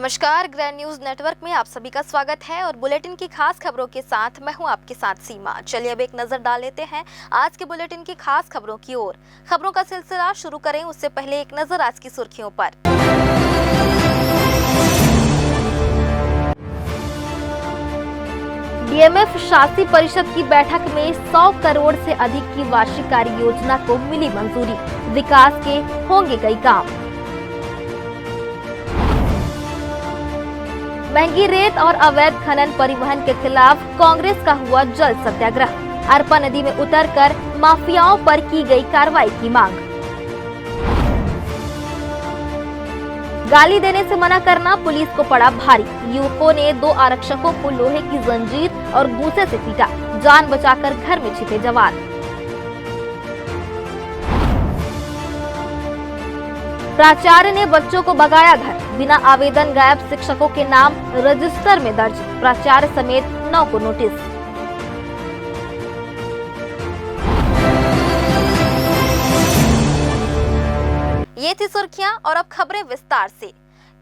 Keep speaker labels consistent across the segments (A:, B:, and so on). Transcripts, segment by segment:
A: नमस्कार, grand news network में आप सभी का स्वागत है और बुलेटिन की खास खबरों के साथ मैं हूं आपके साथ सीमा। चलिए अब एक नजर डाल लेते हैं आज के बुलेटिन की खास खबरों की ओर। खबरों का सिलसिला शुरू करें उससे पहले एक नजर आज की सुर्खियों पर। डीएमएफ शासी परिषद की बैठक में 100 करोड़ से अधिक की वार्षिक कार्य योजना को मिली मंजूरी। विकास के होंगे कई काम। महंगी रेत और अवैध खनन परिवहन के खिलाफ कांग्रेस का हुआ जल सत्याग्रह। अरपा नदी में उतरकर माफियाओं पर की गई कार्रवाई की मांग। गाली देने से मना करना पुलिस को पड़ा भारी। युवकों ने 2 आरक्षकों को लोहे की जंजीर और गूसे से पीटा। जान बचाकर घर में छिपे जवान। प्राचार्य ने बच्चों को भगाया घर। बिना आवेदन गायब शिक्षकों के नाम रजिस्टर में दर्ज। प्राचार्य समेत 9 को नोटिस। ये थी सुर्खियां और अब खबरें विस्तार से।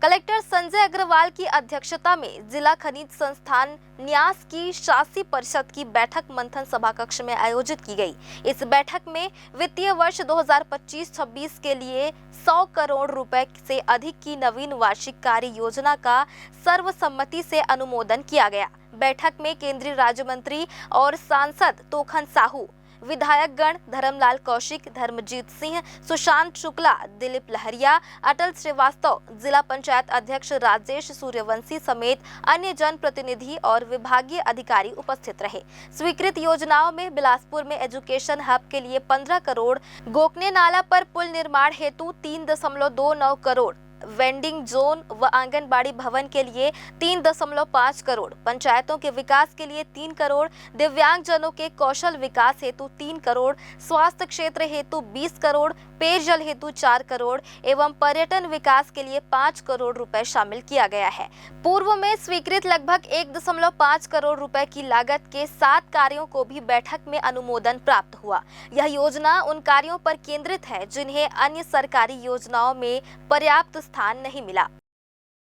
A: कलेक्टर संजय अग्रवाल की अध्यक्षता में जिला खनिज संस्थान न्यास की शासी परिषद की बैठक मंथन सभा कक्ष में आयोजित की गई। इस बैठक में वित्तीय वर्ष 2025-26 के लिए 100 करोड़ रुपए से अधिक की नवीन वार्षिक कार्य योजना का सर्वसम्मति से अनुमोदन किया गया। बैठक में केंद्रीय राज्य मंत्री और सांसद तोखन साहू, विधायक गण धर्मलाल कौशिक, धर्मजीत सिंह, सुशांत शुक्ला, दिलीप लहरिया, अटल श्रीवास्तव, जिला पंचायत अध्यक्ष राजेश सूर्यवंशी समेत अन्य जनप्रतिनिधि और विभागीय अधिकारी उपस्थित रहे। स्वीकृत योजनाओं में बिलासपुर में एजुकेशन हब के लिए 15 करोड़, गोकने नाला पर पुल निर्माण हेतु 3.29 करोड़, वेंडिंग जोन व आंगनबाड़ी भवन के लिए 3.5 करोड़, पंचायतों के विकास के लिए 3 करोड़, दिव्यांगजनों के कौशल विकास हेतु 3 करोड़, स्वास्थ्य क्षेत्र हेतु 20 करोड़, पेयजल हेतु 4 करोड़ एवं पर्यटन विकास के लिए 5 करोड़ रुपए शामिल किया गया है। पूर्व में स्वीकृत लगभग 1.5 करोड़ रुपए की लागत के 7 कार्यों को भी बैठक में अनुमोदन प्राप्त हुआ। यह योजना उन कार्यों पर केंद्रित है जिन्हें अन्य सरकारी योजनाओं में पर्याप्त स्थान नहीं मिला।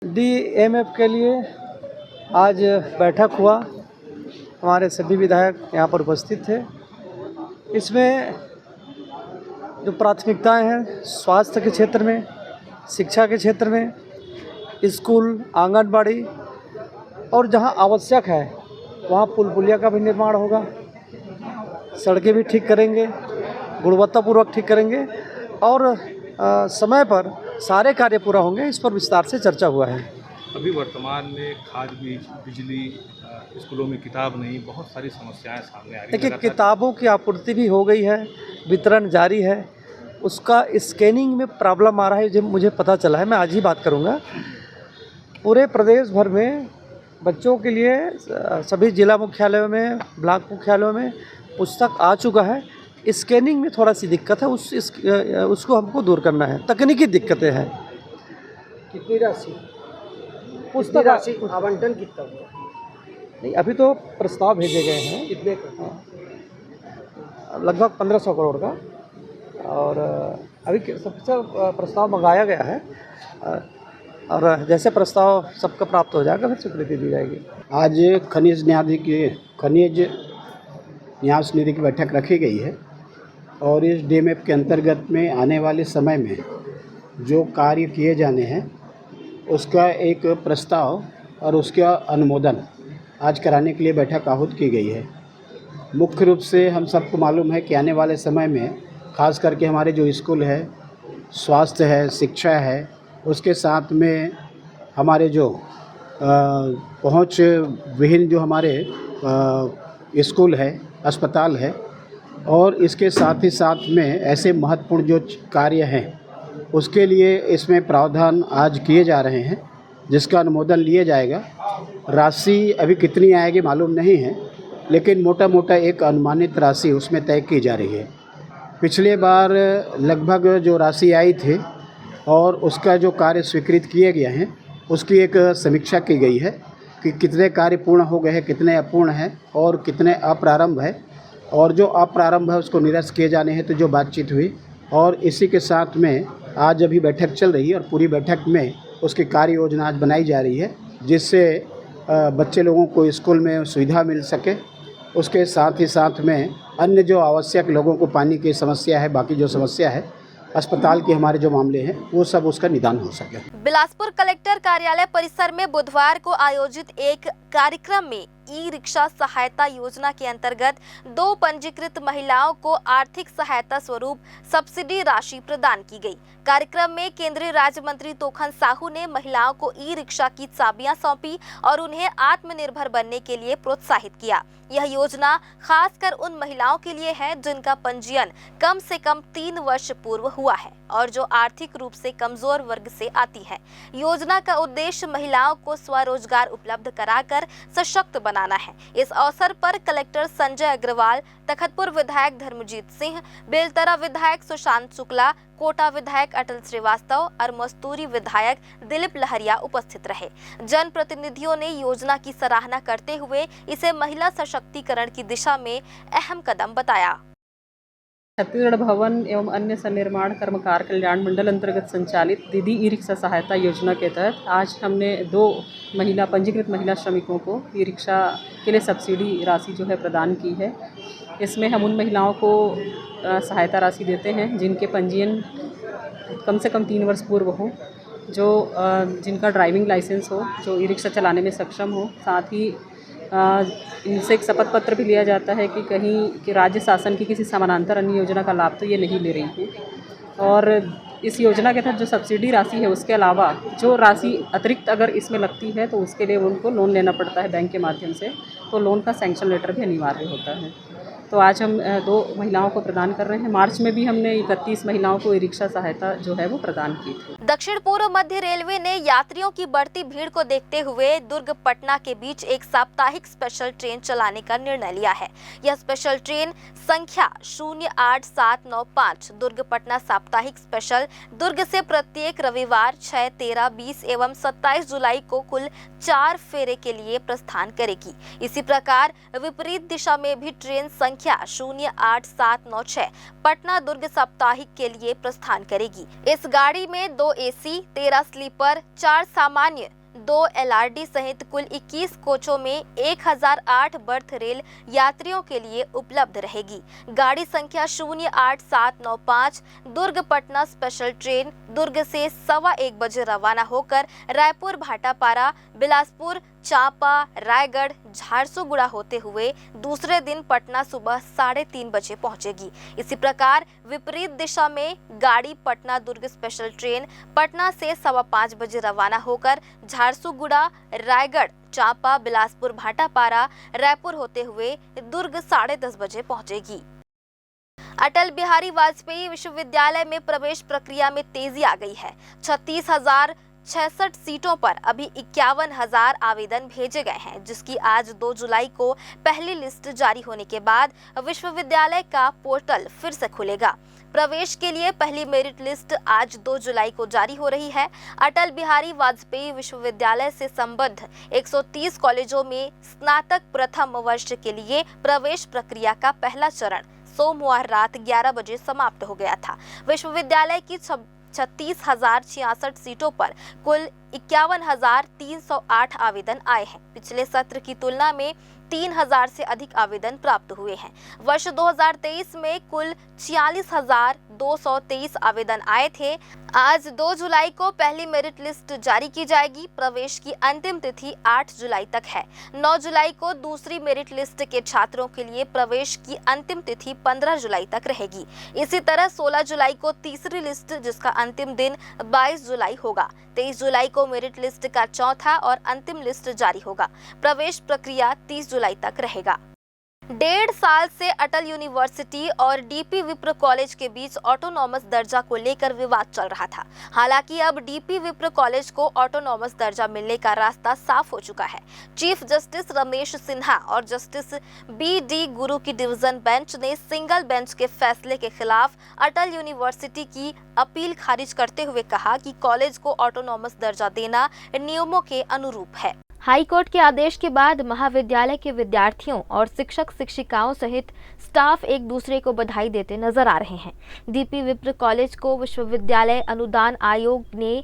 B: डीएमएफ के लिए आज बैठक हुआ। हमारे सभी विधायक यहाँ पर उपस्थित थे। इसमें जो प्राथमिकताएं हैं स्वास्थ्य के क्षेत्र में, शिक्षा के क्षेत्र में, स्कूल, आंगनबाड़ी और जहां आवश्यक है वहां पुल पुलिया का भी निर्माण होगा। सड़कें भी ठीक करेंगे, गुणवत्तापूर्वक ठीक करेंगे और समय पर सारे कार्य पूरा होंगे। इस पर विस्तार से चर्चा हुआ है।
C: अभी वर्तमान में खाद बीज, बिजली, स्कूलों में किताब नहीं, बहुत सारी समस्याएं सामने आ रही हैं।
B: देखिए, किताबों की आपूर्ति भी हो गई है, वितरण जारी है। उसका स्कैनिंग में प्रॉब्लम आ रहा है, जो मुझे पता चला है। मैं आज ही बात करूंगा। पूरे प्रदेश भर में बच्चों के लिए सभी जिला मुख्यालयों में, ब्लॉक मुख्यालयों में पुस्तक आ चुका है। स्कैनिंग में थोड़ा सी दिक्कत है, उसको हमको दूर करना है। तकनीकी दिक्कतें हैं।
D: कितनी राशि, पुस्तक राशि आवंटन कितना हुआ?
B: नहीं, अभी तो प्रस्ताव भेजे गए हैं।
D: कितने का?
B: लगभग 1500 करोड़ का। और अभी सबसे प्रस्ताव मंगाया गया है और जैसे प्रस्ताव सबका प्राप्त हो जाएगा फिर स्वीकृति दी जाएगी।
D: आज खनिज न्यास निधि की बैठक रखी गई है और इस डीएमएफ के अंतर्गत में आने वाले समय में जो कार्य किए जाने हैं उसका एक प्रस्ताव और उसका अनुमोदन आज कराने के लिए बैठक आहूत की गई है। मुख्य रूप से हम सबको मालूम है कि आने वाले समय में खास करके हमारे जो स्कूल है, स्वास्थ्य है, शिक्षा है, उसके साथ में हमारे जो पहुंच विहीन जो हमारे स्कूल है, अस्पताल है और इसके साथ ही साथ में ऐसे महत्वपूर्ण जो कार्य हैं उसके लिए इसमें प्रावधान आज किए जा रहे हैं जिसका अनुमोदन लिया जाएगा। राशि अभी कितनी आएगी मालूम नहीं है, लेकिन मोटा मोटा एक अनुमानित राशि उसमें तय की जा रही है। पिछले बार लगभग जो राशि आई थी और उसका जो कार्य स्वीकृत किए गए हैं उसकी एक समीक्षा की गई है कि कितने कार्य पूर्ण हो गए हैं, कितने अपूर्ण हैं और कितने अप्रारंभ है, और जो अप्रारंभ है उसको निरस्त किए जाने हैं। तो जो बातचीत हुई और इसी के साथ में आज अभी बैठक चल रही है और पूरी बैठक में उसकी कार्य योजना आज बनाई जा रही है, जिससे बच्चे लोगों को स्कूल में सुविधा मिल सके। उसके साथ ही साथ में अन्य जो आवश्यक लोगों को पानी की समस्या है, बाकी जो समस्या है, अस्पताल के हमारे जो मामले हैं, वो सब उसका निदान हो सके।
A: बिलासपुर कलेक्टर कार्यालय परिसर में बुधवार को आयोजित एक कार्यक्रम में ई रिक्शा सहायता योजना के अंतर्गत 2 पंजीकृत महिलाओं को आर्थिक सहायता स्वरूप सब्सिडी राशि प्रदान की गई। कार्यक्रम में केंद्रीय राज्य मंत्री तोखन साहू ने महिलाओं को ई रिक्शा की चाबियां सौंपी और उन्हें आत्मनिर्भर बनने के लिए प्रोत्साहित किया। यह योजना खासकर उन महिलाओं के लिए है जिनका पंजीयन कम से कम 3 वर्ष पूर्व हुआ है और जो आर्थिक रूप से कमजोर वर्ग से आती है। योजना का उद्देश्य महिलाओं को स्वरोजगार उपलब्ध कराकर सशक्त बनाना है। इस अवसर पर कलेक्टर संजय अग्रवाल, तखतपुर विधायक धर्मजीत सिंह, बेलतरा विधायक सुशांत शुक्ला, कोटा विधायक अटल श्रीवास्तव और मस्तूरी विधायक दिलीप लहरिया उपस्थित रहे। जनप्रतिनिधियों ने योजना की सराहना करते हुए इसे महिला सशक्तिकरण की दिशा में अहम कदम बताया।
E: छत्तीसगढ़ भवन एवं अन्य सन्निर्माण कर्मकार कल्याण मंडल अंतर्गत संचालित दीदी ई रिक्शा सहायता योजना के तहत आज हमने 2 पंजीकृत महिला श्रमिकों को ई रिक्शा के लिए सब्सिडी राशि जो है प्रदान की है। इसमें हम उन महिलाओं को सहायता राशि देते हैं जिनके पंजीयन कम से कम 3 वर्ष पूर्व हो, जो जिनका ड्राइविंग लाइसेंस हो, जो ई रिक्शा चलाने में सक्षम हो। साथ ही इनसे एक शपथ पत्र भी लिया जाता है कि कहीं कि राज्य शासन की किसी समानांतर अन्य योजना का लाभ तो ये नहीं ले रही हैं। और इस योजना के तहत जो सब्सिडी राशि है उसके अलावा जो राशि अतिरिक्त अगर इसमें लगती है तो उसके लिए उनको लोन लेना पड़ता है बैंक के माध्यम से, तो लोन का सैंक्शन लेटर भी अनिवार्य होता है। तो आज हम 2 महिलाओं को प्रदान कर रहे हैं। मार्च में भी हमने 31 महिलाओं को ई रिक्शा सहायता जो है वो प्रदान की थी।
A: दक्षिण पूर्व मध्य रेलवे ने यात्रियों की बढ़ती भीड़ को देखते हुए दुर्ग पटना के बीच एक साप्ताहिक स्पेशल ट्रेन चलाने का निर्णय लिया है। यह स्पेशल ट्रेन संख्या 08795 दुर्ग पटना साप्ताहिक स्पेशल दुर्ग से प्रत्येक रविवार 6, 13, 20 एवं 27 जुलाई को कुल 4 फेरे के लिए प्रस्थान करेगी। इसी प्रकार विपरीत दिशा में भी ट्रेन संख्या 08796 पटना दुर्ग साप्ताहिक के लिए प्रस्थान करेगी। इस गाड़ी में 2 AC, 13 स्लीपर, 4 सामान्य, 2 LRD सहित कुल 21 कोचों में 1008 बर्थ रेल यात्रियों के लिए उपलब्ध रहेगी। गाड़ी संख्या 08795 दुर्ग पटना स्पेशल ट्रेन दुर्ग से 1:15 बजे रवाना होकर रायपुर, भाटापारा, बिलासपुर, चांपा, रायगढ़, झारसुगुड़ा होते हुए दूसरे दिन पटना सुबह 3:30 बजे पहुंचेगी। इसी प्रकार विपरीत दिशा में गाड़ी पटना दुर्ग स्पेशल ट्रेन पटना से 5:15 बजे रवाना होकर झारसुगुड़ा, रायगढ़, चांपा, बिलासपुर, भाटापारा, रायपुर होते हुए दुर्ग 10:30 बजे पहुंचेगी। अटल बिहारी वाजपेयी विश्वविद्यालय में प्रवेश प्रक्रिया में तेजी आ गई है। 36,066 सीटों पर अभी 51,000 आवेदन भेजे गए हैं, जिसकी आज 2 जुलाई को पहली लिस्ट जारी होने के बाद विश्वविद्यालय का पोर्टल फिर से खुलेगा। प्रवेश के लिए पहली मेरिट लिस्ट आज 2 जुलाई को जारी हो रही है। अटल बिहारी वाजपेयी विश्वविद्यालय से संबद्ध 130 कॉलेजों में स्नातक प्रथम वर्ष के लिए प्रवेश प्रक्रिया का पहला चरण सोमवार रात 11 बजे समाप्त हो गया था। विश्वविद्यालय की 36,066 सीटों पर कुल 51,308 आवेदन आए हैं। पिछले सत्र की तुलना में 3,000 से अधिक आवेदन प्राप्त हुए हैं। वर्ष 2023 में कुल 46,223 आवेदन आए थे। आज 2 जुलाई को पहली मेरिट लिस्ट जारी की जाएगी। प्रवेश की अंतिम तिथि 8 जुलाई तक है। 9 जुलाई को दूसरी मेरिट लिस्ट के छात्रों के लिए प्रवेश की अंतिम तिथि 15 जुलाई तक रहेगी। इसी तरह 16 जुलाई को तीसरी लिस्ट, जिसका अंतिम दिन 22 जुलाई होगा। 23 जुलाई को मेरिट लिस्ट का चौथा और अंतिम लिस्ट जारी होगा। प्रवेश प्रक्रिया 30 जुलाई तक रहेगा। 1.5 साल से अटल यूनिवर्सिटी और डीपी विप्र कॉलेज के बीच ऑटोनॉमस दर्जा को लेकर विवाद चल रहा था। हालांकि अब डीपी विप्र कॉलेज को ऑटोनॉमस दर्जा मिलने का रास्ता साफ हो चुका है। चीफ जस्टिस रमेश सिन्हा और जस्टिस BD गुरु की डिवीजन बेंच ने सिंगल बेंच के फैसले के खिलाफ अटल यूनिवर्सिटी की अपील खारिज करते हुए कहा कि कॉलेज को ऑटोनॉमस दर्जा देना नियमों के अनुरूप है। हाई कोर्ट के आदेश के बाद महाविद्यालय के विद्यार्थियों और शिक्षक शिक्षिकाओं सहित स्टाफ एक दूसरे को बधाई देते नजर आ रहे हैं। डीपी विप्र कॉलेज को विश्वविद्यालय अनुदान आयोग ने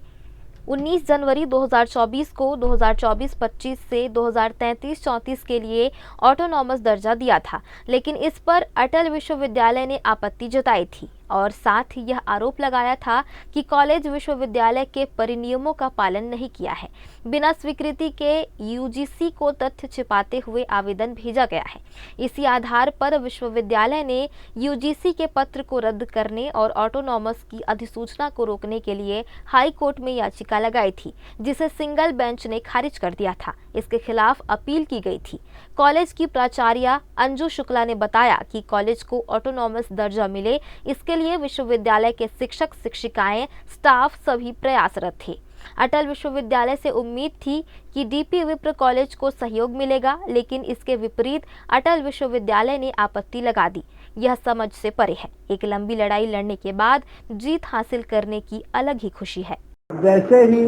A: 19 जनवरी 2024 को 2024-25 से 2033-34 के लिए ऑटोनॉमस दर्जा दिया था, लेकिन इस पर अटल विश्वविद्यालय ने आपत्ति जताई थी और साथ ही यह आरोप लगाया था कि कॉलेज विश्वविद्यालय के परिनियमों का पालन नहीं किया है। बिना स्वीकृति के यूजीसी को तथ्य छिपाते हुए आवेदन भेजा गया है। इसी आधार पर विश्वविद्यालय ने यूजीसी के पत्र को रद्द करने और ऑटोनॉमस की अधिसूचना को रोकने के लिए हाई कोर्ट में याचिका लगाई थी, जिसे सिंगल बेंच ने खारिज कर दिया था। इसके खिलाफ अपील की गई थी। कॉलेज की प्राचार्य अंजू शुक्ला ने बताया कि कॉलेज को ऑटोनॉमस दर्जा मिले, इसके लिए विश्वविद्यालय के शिक्षक शिक्षिकाएं स्टाफ सभी प्रयासरत थे। अटल विश्वविद्यालय से उम्मीद थी कि डीपी विप्र कॉलेज को सहयोग मिलेगा, लेकिन इसके विपरीत अटल विश्वविद्यालय ने आपत्ति लगा दी। यह समझ से परे है। एक लंबी लड़ाई लड़ने के बाद जीत हासिल करने की अलग ही खुशी है।
F: जैसे ही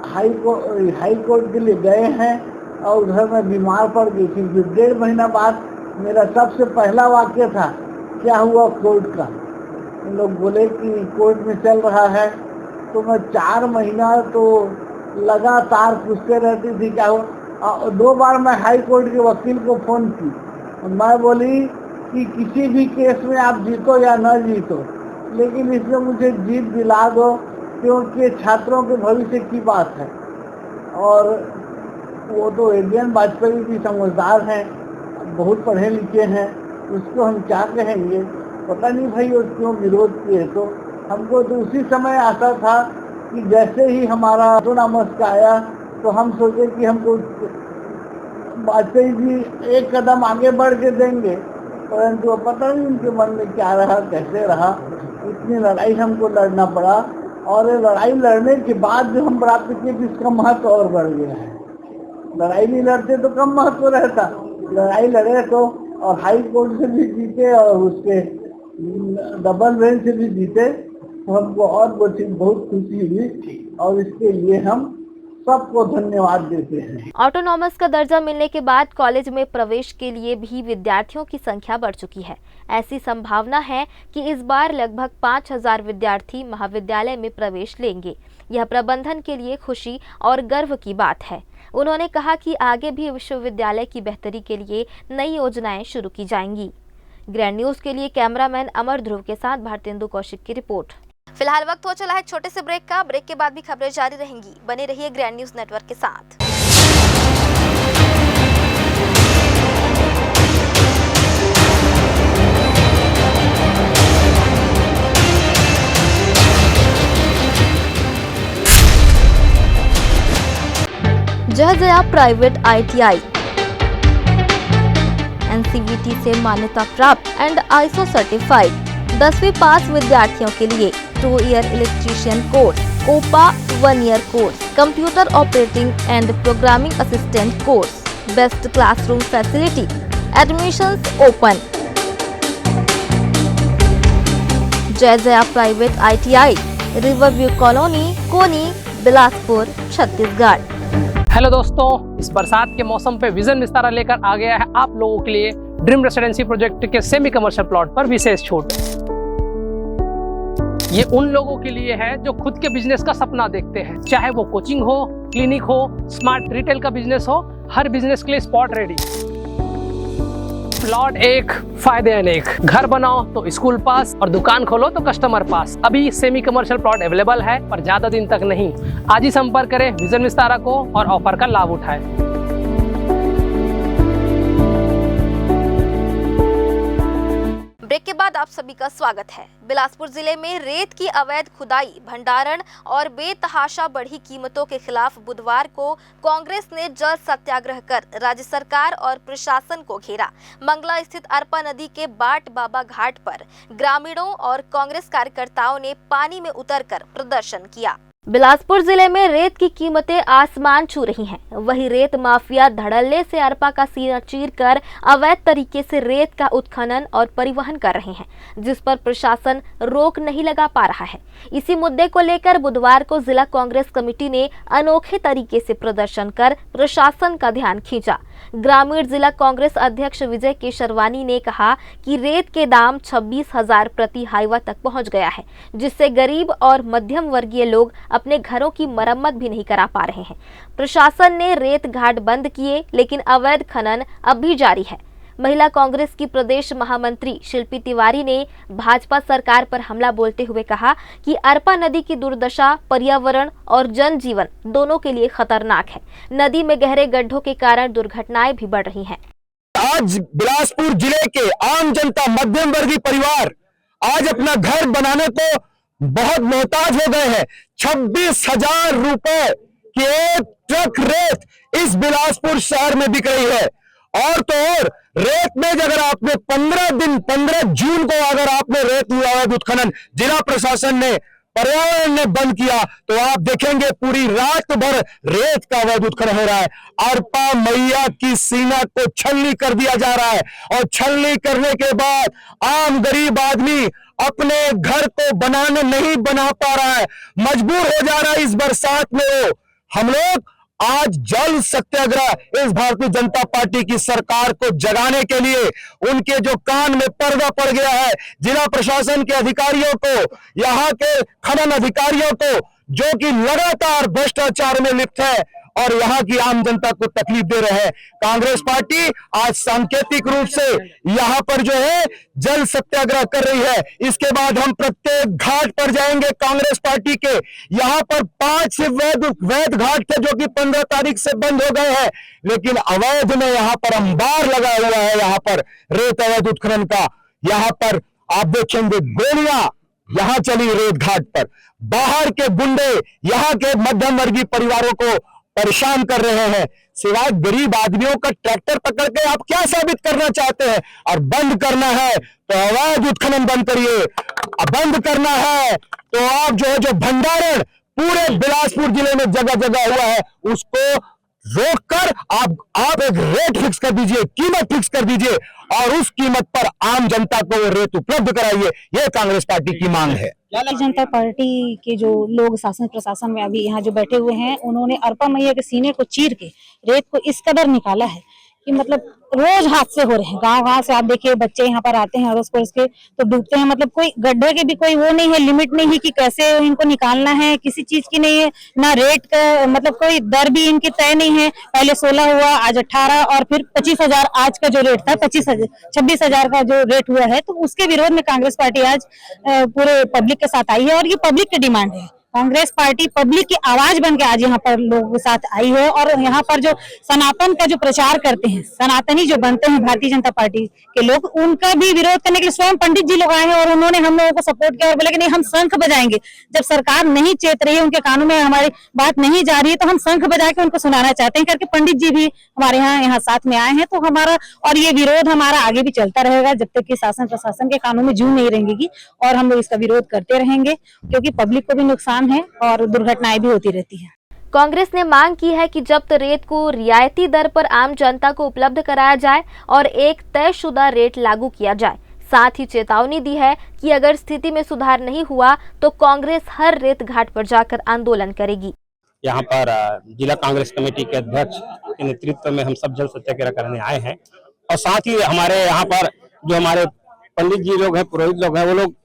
F: हाई कोर्ट के लिए गए हैं और उधर मैं बीमार पड़ गई थी, 1.5 महीना बाद मेरा सबसे पहला वाक्य था, क्या हुआ कोर्ट का। इन लोग बोले कि कोर्ट में चल रहा है, तो मैं 4 महीना तो लगातार पूछते रहती थी क्या हुआ। 2 बार मैं हाई कोर्ट के वकील को फ़ोन की और मैं बोली कि किसी भी केस में आप जीतो या न जीतो, लेकिन इसमें मुझे जीत दिला दो, क्योंकि छात्रों के भविष्य की बात है। और वो तो एडीएन वाजपेयी भी समझदार हैं, बहुत पढ़े लिखे हैं, उसको हम क्या कहेंगे, पता नहीं भाई वो क्यों विरोध किए। तो हमको तो उसी समय आशा था कि जैसे ही हमारा ऑटोनॉमस का आया तो हम सोचे कि हमको वाजपेयी जी एक कदम आगे बढ़ के देंगे, परंतु पता नहीं उनके मन में क्या रहा, कैसे रहा। इतनी लड़ाई हमको लड़ना पड़ा और ये लड़ाई लड़ने के बाद जो हम प्राप्त किए इसका महत्व और बढ़ गया है। लड़ाई नहीं लड़ते तो कम महत्व रहता, लड़ाई लड़े तो और हाई कोर्ट से भी जीते और उसके डबल बेंच से भी जीते, तो हमको और बहुत खुशी हुई और इसके लिए हम सबको धन्यवाद देते हैं।
A: ऑटोनॉमस का दर्जा मिलने के बाद कॉलेज में प्रवेश के लिए भी विद्यार्थियों की संख्या बढ़ चुकी है। ऐसी संभावना है कि इस बार लगभग 5000 विद्यार्थी महाविद्यालय में प्रवेश लेंगे। यह प्रबंधन के लिए खुशी और गर्व की बात है। उन्होंने कहा कि आगे भी विश्वविद्यालय की बेहतरी के लिए नई योजनाएं शुरू की जाएंगी। ग्रैंड न्यूज के लिए कैमरामैन अमर ध्रुव के साथ भारतेंदु कौशिक की रिपोर्ट। फिलहाल वक्त हो चला है छोटे से ब्रेक का। ब्रेक के बाद भी खबरें जारी रहेंगी। बने रहिए ग्रैंड न्यूज नेटवर्क के साथ। जय जया प्राइवेट ITI NCVT से मान्यता प्राप्त एंड ISO सर्टिफाइड 10वीं पास विद्यार्थियों के लिए 2 year electrician course, OPA 1 year course, computer operating and programming assistant course, best classroom facility, admissions open. Jai Jaya private ITI, Riverview colony, Koni, Bilaspur, Chhattisgarh.
G: Hello दोस्तों, इस बरसात के मौसम पे विजन विस्तारा लेकर आ गया है आप लोगों के लिए ड्रीम रेसिडेंसी प्रोजेक्ट के सेमी कमर्शियल प्लॉट पर विशेष छूट। ये उन लोगों के लिए है जो खुद के बिजनेस का सपना देखते हैं, चाहे वो कोचिंग हो, क्लिनिक हो, स्मार्ट रिटेल का बिजनेस हो, हर बिजनेस के लिए स्पॉट रेडी। प्लॉट एक, फायदे अनेक। घर बनाओ तो स्कूल पास और दुकान खोलो तो कस्टमर पास। अभी सेमी कमर्शियल प्लॉट अवेलेबल है, पर ज्यादा दिन तक नहीं। आज ही संपर्क करें विजन विस्तारा को और ऑफर का लाभ उठाएं।
A: ब्रेक के बाद आप सभी का स्वागत है। बिलासपुर जिले में रेत की अवैध खुदाई, भंडारण और बेतहाशा बढ़ी कीमतों के खिलाफ बुधवार को कांग्रेस ने जल सत्याग्रह कर राज्य सरकार और प्रशासन को घेरा। मंगला स्थित अरपा नदी के बाट बाबा घाट पर ग्रामीणों और कांग्रेस कार्यकर्ताओं ने पानी में उतरकर प्रदर्शन किया। बिलासपुर जिले में रेत की कीमतें आसमान छू रही हैं। वही रेत माफिया धड़ल्ले से अरपा का सीना चीरकर अवैध तरीके से रेत का उत्खनन और परिवहन कर रहे हैं, जिस पर प्रशासन रोक नहीं लगा पा रहा है। इसी मुद्दे को लेकर बुधवार को जिला कांग्रेस कमेटी ने अनोखे तरीके से प्रदर्शन कर प्रशासन का ध्यान खींचा। ग्रामीण जिला कांग्रेस अध्यक्ष विजय केशरवानी ने कहा कि रेत के दाम 26,000 प्रति हाईवा तक पहुंच गया है, जिससे गरीब और मध्यम वर्गीय लोग अपने घरों की मरम्मत भी नहीं करा पा रहे हैं। प्रशासन ने रेत घाट बंद किए, लेकिन अवैध खनन अब भी जारी है। महिला कांग्रेस की प्रदेश महामंत्री शिल्पी तिवारी ने भाजपा सरकार पर हमला बोलते हुए कहा कि अरपा नदी की दुर्दशा पर्यावरण और जनजीवन दोनों के लिए खतरनाक है। नदी में गहरे गड्ढों के कारण दुर्घटनाएं भी बढ़ रही हैं।
H: आज बिलासपुर जिले के आम जनता, मध्यम वर्गीय परिवार आज अपना घर बनाने को बहुत मोहताज हो गए हैं। 26,000 रुपए की एक ट्रक रेत इस बिलासपुर शहर में बिक रही है। और तो और रेत में अगर आपने 15 जून को अगर आपने रेत हुआ है उत्खनन, जिला प्रशासन ने, पर्यावरण ने बंद किया, तो आप देखेंगे पूरी रात भर रेत का अवैध उत्खनन हो रहा है। अरपा मैया की सीना को छलनी कर दिया जा रहा है और छलनी करने के बाद आम गरीब आदमी अपने घर को नहीं बना पा रहा है, मजबूर हो जा रहा है इस बरसात में। हम लोग आज जल सत्याग्रह इस भारतीय जनता पार्टी की सरकार को जगाने के लिए, उनके जो कान में पर्दा पड़ गया है, जिला प्रशासन के अधिकारियों को, यहाँ के खनन अधिकारियों को, जो कि लगातार भ्रष्टाचार में लिप्त है और यहाँ की आम जनता को तकलीफ दे रहे हैं। कांग्रेस पार्टी आज सांकेतिक रूप से यहाँ पर जो है जल सत्याग्रह कर रही है। इसके बाद हम प्रत्येक घाट पर जाएंगे कांग्रेस पार्टी के। यहाँ पर 5 वैध घाट थे जो कि 15 तारीख से बंद हो गए हैं, लेकिन अवैध में यहाँ पर अंबार लगा हुआ है, यहाँ पर रेत अवैध उत्खनन का। यहाँ पर आप देखेंगे गोलियां यहाँ चली रेत घाट पर, बाहर के गुंडे यहाँ के मध्यम वर्गीय परिवारों को परेशान कर रहे हैं। सिवाय गरीब आदमियों का ट्रैक्टर पकड़ के आप क्या साबित करना चाहते हैं? और बंद करना है तो अवैध उत्खनन बंद करिए, बंद करना है तो आप जो भंडारण पूरे बिलासपुर जिले में जगह जगह हुआ है उसको रोककर आप एक रेट फिक्स कर दीजिए, कीमत फिक्स कर दीजिए और उस कीमत पर आम जनता को वो रेत उपलब्ध कराइए। यह कांग्रेस पार्टी की मांग है।
I: भारतीय जनता पार्टी के जो लोग शासन प्रशासन में अभी यहाँ जो बैठे हुए हैं, उन्होंने अरपा मैया के सीने को चीर के रेत को इस कदर निकाला है कि मतलब रोज हादसे हो रहे हैं। गांव से आप देखिए बच्चे यहाँ पर आते हैं अड़ोस पड़ोस के तो डूबते हैं। मतलब कोई गड्ढे के भी कोई वो नहीं है, लिमिट नहीं है कि कैसे इनको निकालना है, किसी चीज की नहीं है ना। रेट का मतलब कोई दर भी इनकी तय नहीं है। पहले 16 हुआ, आज 18 और फिर 25,000 आज का जो रेट था 26,000 का जो रेट हुआ है। तो उसके विरोध में कांग्रेस पार्टी आज पूरे पब्लिक के साथ आई है और ये पब्लिक की डिमांड है। कांग्रेस पार्टी पब्लिक की आवाज बन के आज यहाँ पर लोगों के साथ आई है और यहाँ पर जो सनातन का जो प्रचार करते हैं, सनातनी जो बनते हैं भारतीय जनता पार्टी के लोग, उनका भी विरोध करने के लिए स्वयं पंडित जी लोग आए हैं और उन्होंने हम लोगों को सपोर्ट किया और बोले कि नहीं हम शंख बजाएंगे। जब सरकार नहीं चेत रही है, उनके कानों में हमारी बात नहीं जा रही है, तो हम शंख बजा के उनको सुनाना चाहते हैं करके पंडित जी भी हमारे यहाँ साथ में आए हैं। तो हमारा और ये विरोध हमारा आगे भी चलता रहेगा जब तक कि शासन प्रशासन के कानों में जूं नहीं रहेंगी और हम लोग इसका विरोध करते रहेंगे क्योंकि पब्लिक को भी नुकसान है और दुर्घटनाएं भी होती रहती है।
A: कांग्रेस ने मांग की है कि जब्त रेत को रियायती दर पर आम जनता को उपलब्ध कराया जाए और एक तयशुदा रेट लागू किया जाए। साथ ही चेतावनी दी है कि अगर स्थिति में सुधार नहीं हुआ तो कांग्रेस हर रेत घाट पर जाकर आंदोलन करेगी।
J: यहाँ पर जिला कांग्रेस कमेटी के अध्यक्ष के नेतृत्व में हम सब जल सत्याग्रह करने आए हैं और साथ ही हमारे यहाँ पर जो हमारे पंडित जी लोग हैं, पुरोहित लोग हैं, वो लोग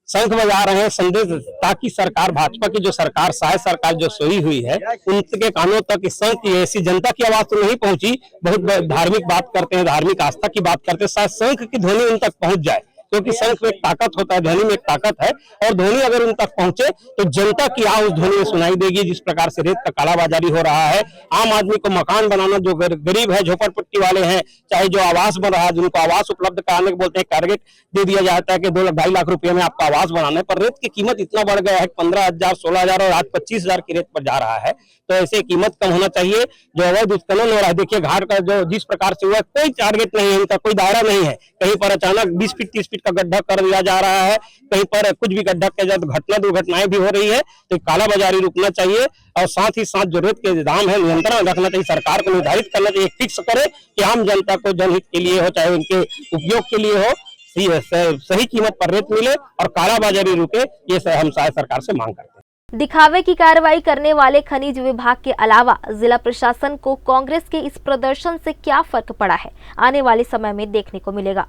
J: शंख बजा रहे हैं संदेश ताकि सरकार, भाजपा की जो सरकार, सहायक सरकार जो सोई हुई है, उनके कानों तक इस शंख की ऐसी जनता की आवाज तो नहीं पहुंची। बहुत धार्मिक बात करते हैं, धार्मिक आस्था की बात करते हैं, शायद शंख की ध्वनि उन तक पहुंच जाए क्योंकि शंख में एक ताकत होता है, ध्वनि में एक ताकत है और ध्वनि अगर उन तक पहुंचे तो जनता की आवाज उस ध्वनि में सुनाई देगी। जिस प्रकार से रेत का कालाबाजारी हो रहा है, आम आदमी को मकान बनाना, जो गरीब है, झोपड़पट्टी वाले हैं, चाहे जो आवास बन रहा है, जिनको आवास उपलब्ध कराने को बोलते हैं, टारगेट दे दिया जाता है कि 2-2.5 लाख रुपए में आपका आवास बनाने पर रेत की कीमत इतना बढ़ गया है 15,000, 16,000 और आज 25,000 की रेत पर जा रहा है। तो ऐसे कीमत कम होना चाहिए। जो अवैध उत्खनन हो रहा है, देखिए घाट का जो जिस प्रकार से हुआ है, कोई टारगेट नहीं है, इनका कोई दायरा नहीं है। कहीं पर अचानक 20 फीट 30 फीट का गड्ढा कर दिया जा रहा है, कहीं पर कुछ भी गड्ढा किया जाए, दुर्घटनाएं भी हो रही है। तो कालाबाजारी रुकना चाहिए और साथ ही साथ जो रेत के दाम है नियंत्रण में रखना चाहिए। सरकार को निर्धारित करना चाहिए, फिक्स करे कि आम जनता को जनहित के लिए हो, चाहे उनके उपयोग के लिए हो, सही कीमत पर रेत मिले और कालाबाजारी रुके। ये हम सहायक सरकार से मांग करते हैं।
A: दिखावे की कार्रवाई करने वाले खनिज विभाग के अलावा जिला प्रशासन को कांग्रेस के इस प्रदर्शन से क्या फर्क पड़ा है, आने वाले समय में देखने को मिलेगा।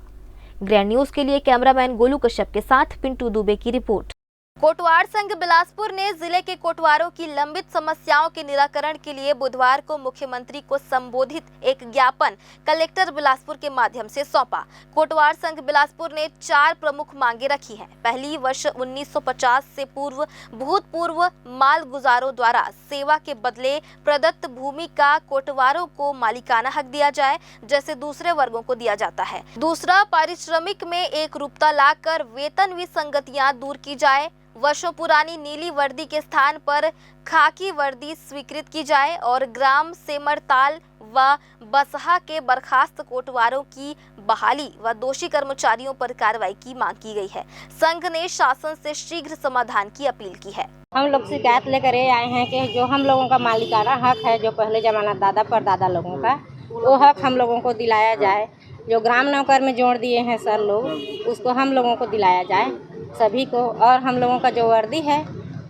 A: ग्रैंड न्यूज के लिए कैमरामैन गोलू कश्यप के साथ पिंटू दुबे की रिपोर्ट। कोटवार संघ बिलासपुर ने जिले के कोटवारों की लंबित समस्याओं के निराकरण के लिए बुधवार को मुख्यमंत्री को संबोधित एक ज्ञापन कलेक्टर बिलासपुर के माध्यम से सौंपा। कोटवार संघ बिलासपुर ने 4 प्रमुख मांगे रखी हैं। पहली, वर्ष 1950 से पूर्व भूतपूर्व मालगुजारों द्वारा सेवा के बदले प्रदत्त भूमि का कोटवारों को मालिकाना हक दिया जाए, जैसे दूसरे वर्गों को दिया जाता है। दूसरा, पारिश्रमिक में एक रूपता लाकर वेतन विसंगतियां दूर की जाए। वर्षों पुरानी नीली वर्दी के स्थान पर खाकी वर्दी स्वीकृत की जाए और ग्राम सेमरताल व बसहा के बर्खास्त कोटवारों की बहाली व दोषी कर्मचारियों पर कार्रवाई की मांग की गई है। संघ ने शासन से शीघ्र समाधान की अपील की है।
K: हम लोग शिकायत लेकर ये आए हैं कि जो हम लोगों का मालिकाना हक है, जो पहले जमाना दादा परदादा लोगों का, वो हक हम लोगों को दिलाया जाए। जो ग्राम नौकर में जोड़ दिए हैं सर लोग, उसको हम लोगों को दिलाया जाए सभी को। और हम लोगों का जो वर्दी है,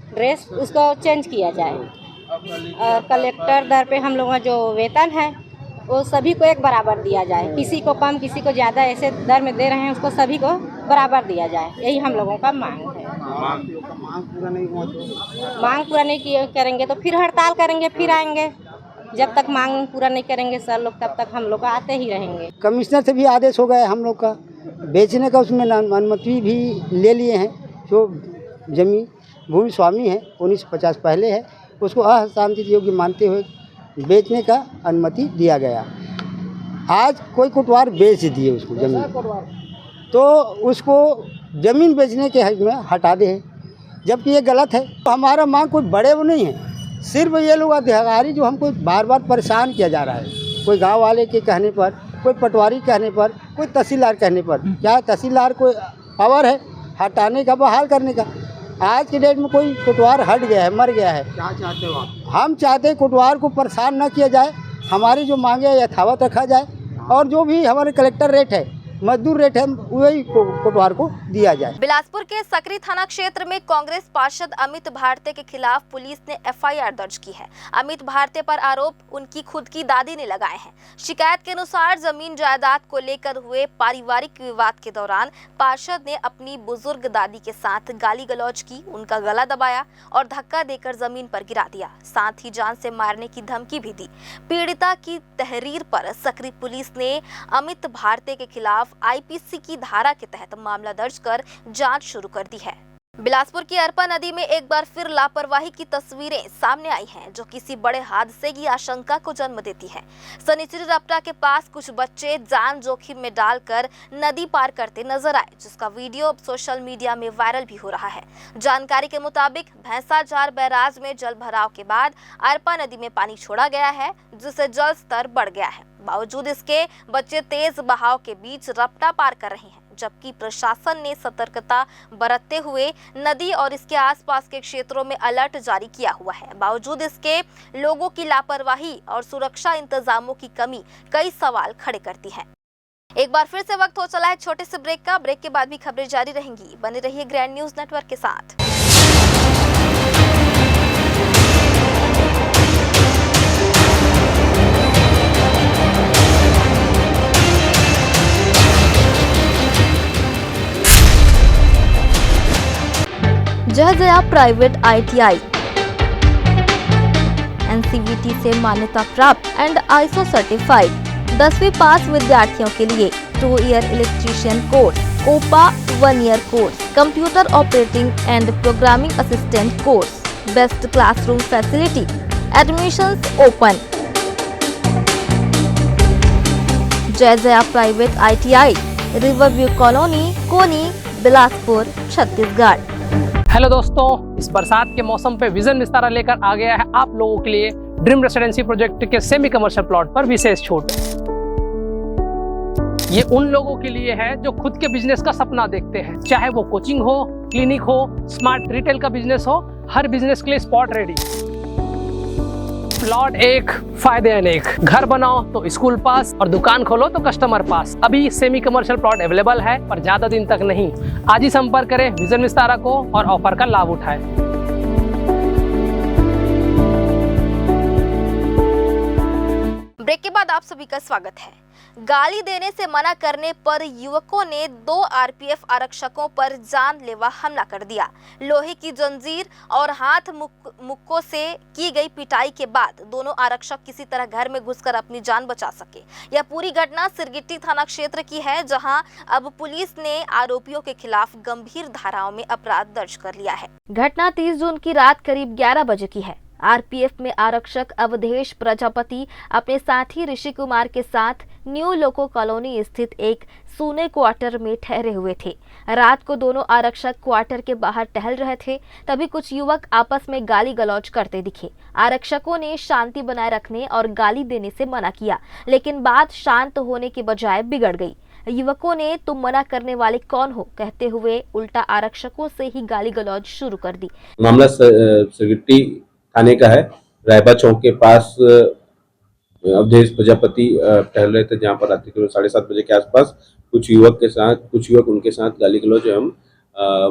K: ड्रेस, उसको चेंज किया जाए। और कलेक्टर दर पे हम लोगों का जो वेतन है वो सभी को एक बराबर दिया जाए। किसी को कम, किसी को ज़्यादा ऐसे दर में दे रहे हैं, उसको सभी को बराबर दिया जाए। यही हम लोगों का मांग है। मांग पूरा नहीं करेंगे तो फिर हड़ताल करेंगे, फिर आएंगे। जब तक मांग पूरा नहीं करेंगे सर लोग, तब तक हम लोग आते ही रहेंगे।
D: कमिश्नर से भी आदेश हो गया हम लोग का बेचने का, उसमें अनुमति भी ले लिए हैं। जो जमीन भूमि स्वामी है 1950 पहले है, उसको अहस्तांतरित योग्य मानते हुए बेचने का अनुमति दिया गया। आज कोई कोटवार बेच दिए उसको जमीन, तो उसको ज़मीन बेचने के हक में हटा दे, जबकि ये गलत है। हमारा मांग कोई बड़े वो नहीं है, सिर्फ ये लोग अधिकारी जो हमको बार बार परेशान किया जा रहा है। कोई गांव वाले के कहने पर, कोई पटवारी कहने पर, कोई तहसीलदार कहने पर। क्या तहसीलदार को पावर है हटाने का, बहाल करने का? आज के डेट में कोई कोटवार हट गया है, मर गया है। क्या चाहते हो आप? हम चाहते हैं कोटवार को परेशान न किया जाए, हमारी जो मांगे यथावत रखा जाए, और जो भी हमारे कलेक्टर रेट है, मजदूर रेट है, वही कोटवार को दिया जाए।
A: बिलासपुर के सकरी थाना क्षेत्र में कांग्रेस पार्षद अमित भारती के खिलाफ पुलिस ने एफआईआर दर्ज की है। अमित भारती पर आरोप उनकी खुद की दादी ने लगाए हैं। शिकायत के अनुसार जमीन जायदाद को लेकर हुए पारिवारिक विवाद के दौरान पार्षद ने अपनी बुजुर्ग दादी के साथ गाली गलौज की, उनका गला दबाया और धक्का देकर जमीन पर गिरा दिया। साथ ही जान से मारने की धमकी भी दी। पीड़िता की तहरीर पर सकरी पुलिस ने अमित भारती के खिलाफ आईपीसी की धारा के तहत मामला दर्ज कर जांच शुरू कर दी है। बिलासपुर की अरपा नदी में एक बार फिर लापरवाही की तस्वीरें सामने आई हैं, जो किसी बड़े हादसे की आशंका को जन्म देती है। सनिचरी रपटा के पास कुछ बच्चे जान जोखिम में डालकर नदी पार करते नजर आए, जिसका वीडियो अब सोशल मीडिया में वायरल भी हो रहा है। जानकारी के मुताबिक भैंसाजार बैराज में जल भराव के बाद अरपा नदी में पानी छोड़ा गया है, जिससे जल स्तर बढ़ गया है। बावजूद इसके बच्चे तेज बहाव के बीच रपटा पार कर रहे हैं, जबकि प्रशासन ने सतर्कता बरतते हुए नदी और इसके आसपास के क्षेत्रों में अलर्ट जारी किया हुआ है। बावजूद इसके लोगों की लापरवाही और सुरक्षा इंतजामों की कमी कई सवाल खड़े करती है। एक बार फिर से वक्त हो चला है छोटे से ब्रेक का। ब्रेक के बाद भी खबरें जारी रहेंगी। बने रहिए ग्रैंड न्यूज नेटवर्क के साथ। जय जया प्राइवेट ITI NCVT से मान्यता प्राप्त एंड ISO सर्टिफाइड 10वीं पास विद्यार्थियों के लिए 2 year electrician course, OPA 1 year course, computer operating and programming assistant course, best classroom facility, admissions open. Jai Jaya private ITI, Riverview colony, Koni, Bilaspur, Chhattisgarh.
G: Hello दोस्तों, इस बरसात के मौसम पे विजन विस्तारा लेकर आ गया है आप लोगों के लिए ड्रीम रेसिडेंसी प्रोजेक्ट के सेमी कमर्शियल प्लॉट पर विशेष छूट। ये उन लोगों के लिए है जो खुद के बिजनेस का सपना देखते हैं, चाहे वो कोचिंग हो, क्लिनिक हो, स्मार्ट रिटेल का बिजनेस हो, हर बिजनेस के लिए स्पॉट रेडी। प्लॉट एक, फायदे अनेक। घर बनाओ तो स्कूल पास और दुकान खोलो तो कस्टमर पास। अभी सेमी कमर्शियल प्लॉट अवेलेबल है, पर ज्यादा दिन तक नहीं। आज ही संपर्क करें विजन विस्तारा को और ऑफर का लाभ उठाएं।
A: ब्रेक के बाद आप सभी का स्वागत है। गाली देने से मना करने पर युवकों ने 2 आरपीएफ आरक्षकों पर जानलेवा हमला कर दिया। लोहे की जंजीर और हाथ मुक्कों से की गई पिटाई के बाद दोनों आरक्षक किसी तरह घर में घुसकर अपनी जान बचा सके। यह पूरी घटना सिरगिट्टी थाना क्षेत्र की है, जहां अब पुलिस ने आरोपियों के खिलाफ गंभीर धाराओं में अपराध दर्ज कर लिया है। घटना 30 जून की रात करीब 11 बजे की है। आरपीएफ में आरक्षक अवधेश प्रजापति अपने साथी ऋषि कुमार के साथ न्यू लोको कॉलोनी स्थित एक सूने क्वार्टर में ठहरे हुए थे। रात को दोनों आरक्षक क्वार्टर के बाहर टहल रहे थे, तभी कुछ युवक आपस में गाली गलौज करते दिखे। आरक्षकों ने शांति बनाए रखने और गाली देने से मना किया, लेकिन बात शांत होने के बजाय बिगड़ गई। युवकों ने तुम मना करने वाले कौन हो कहते हुए उल्टा आरक्षकों से ही गाली गलौज शुरू कर दी।
L: मामला सिरगिट्टी थाने का है। रायबा चौक के पास अवधेश प्रजापति टहल रहे थे, जहाँ पर रात्रि करीब 7:30 बजे के आसपास कुछ युवक उनके साथ गाली गलौज एवं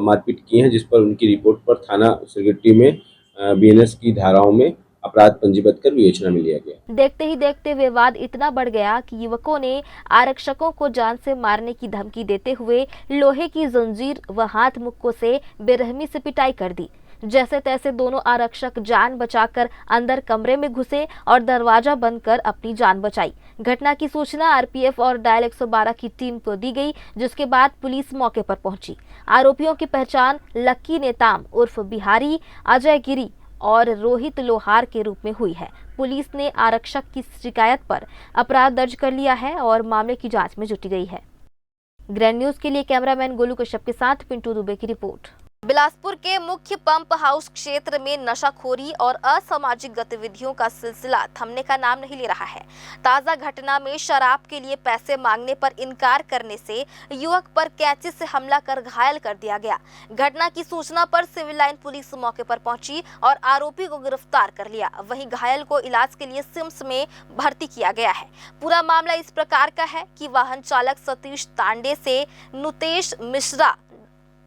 L: मारपीट किए हैं, जिस पर उनकी रिपोर्ट पर थाना सिरगिट्टी में बीएनएस की धाराओं में अपराध पंजीबद्ध कर विवेचना में लिया गया।
A: देखते ही देखते विवाद इतना बढ़ गया कि युवकों ने आरक्षकों को जान से मारने की धमकी देते हुए लोहे की जंजीर व हाथ मुक्कों से बेरहमी से पिटाई कर दी। जैसे तैसे दोनों आरक्षक जान बचाकर अंदर कमरे में घुसे और दरवाजा बंद कर अपनी जान बचाई। घटना की सूचना आरपीएफ और डायल 112 की टीम को दी गई, जिसके बाद पुलिस मौके पर पहुंची। आरोपियों की पहचान लक्की नेताम उर्फ बिहारी, अजय गिरी और रोहित लोहार के रूप में हुई है। पुलिस ने आरक्षक की शिकायत पर अपराध दर्ज कर लिया है और मामले की जांच में जुटी गई है। ग्रैंड न्यूज के लिए कैमरामैन गोलू कश्यप के साथ पिंटू दुबे की रिपोर्ट। बिलासपुर के मुख्य पंप हाउस क्षेत्र में नशाखोरी और असामाजिक गतिविधियों का सिलसिला थमने का नाम नहीं ले रहा है। ताजा घटना में शराब के लिए पैसे मांगने पर इनकार करने से युवक पर कैंची से हमला कर घायल कर दिया गया। घटना की सूचना पर सिविल लाइन पुलिस मौके पर पहुंची और आरोपी को गिरफ्तार कर लिया। वहीं घायल को इलाज के लिए सिम्स में भर्ती किया गया है। पूरा मामला इस प्रकार का है कि वाहन चालक सतीश तांडे से नुतेश मिश्रा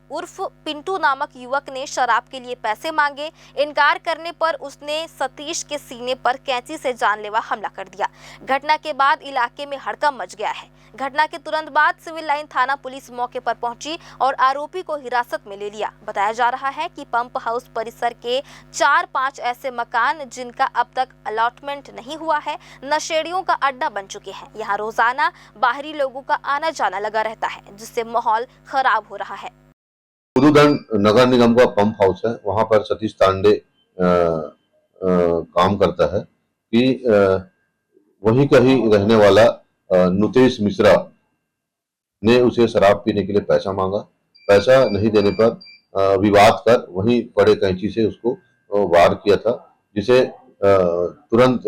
A: उर्फ पिंटू नामक युवक ने शराब के लिए पैसे मांगे। इनकार करने पर उसने सतीश के सीने पर कैंची से जानलेवा हमला कर दिया। घटना के बाद इलाके में हड़कंप मच गया है। घटना के तुरंत बाद सिविल लाइन थाना पुलिस मौके पर पहुंची और आरोपी को हिरासत में ले लिया। बताया जा रहा है कि पंप हाउस परिसर के 4-5 ऐसे मकान जिनका अब तक अलॉटमेंट नहीं हुआ है, नशेड़ियों का अड्डा बन चुके हैं। यहाँ रोजाना बाहरी लोगों का आना जाना लगा रहता है, जिससे माहौल खराब हो रहा है।
M: उदूदंड नगर निगम का पंप हाउस है, वहां पर सतीश तांडे काम करता है कि वहीं का ही रहने वाला नुतेश मिश्रा ने उसे शराब पीने के लिए पैसा मांगा। पैसा नहीं देने पर विवाद कर वहीं बड़े कैंची से उसको वार किया था, जिसे तुरंत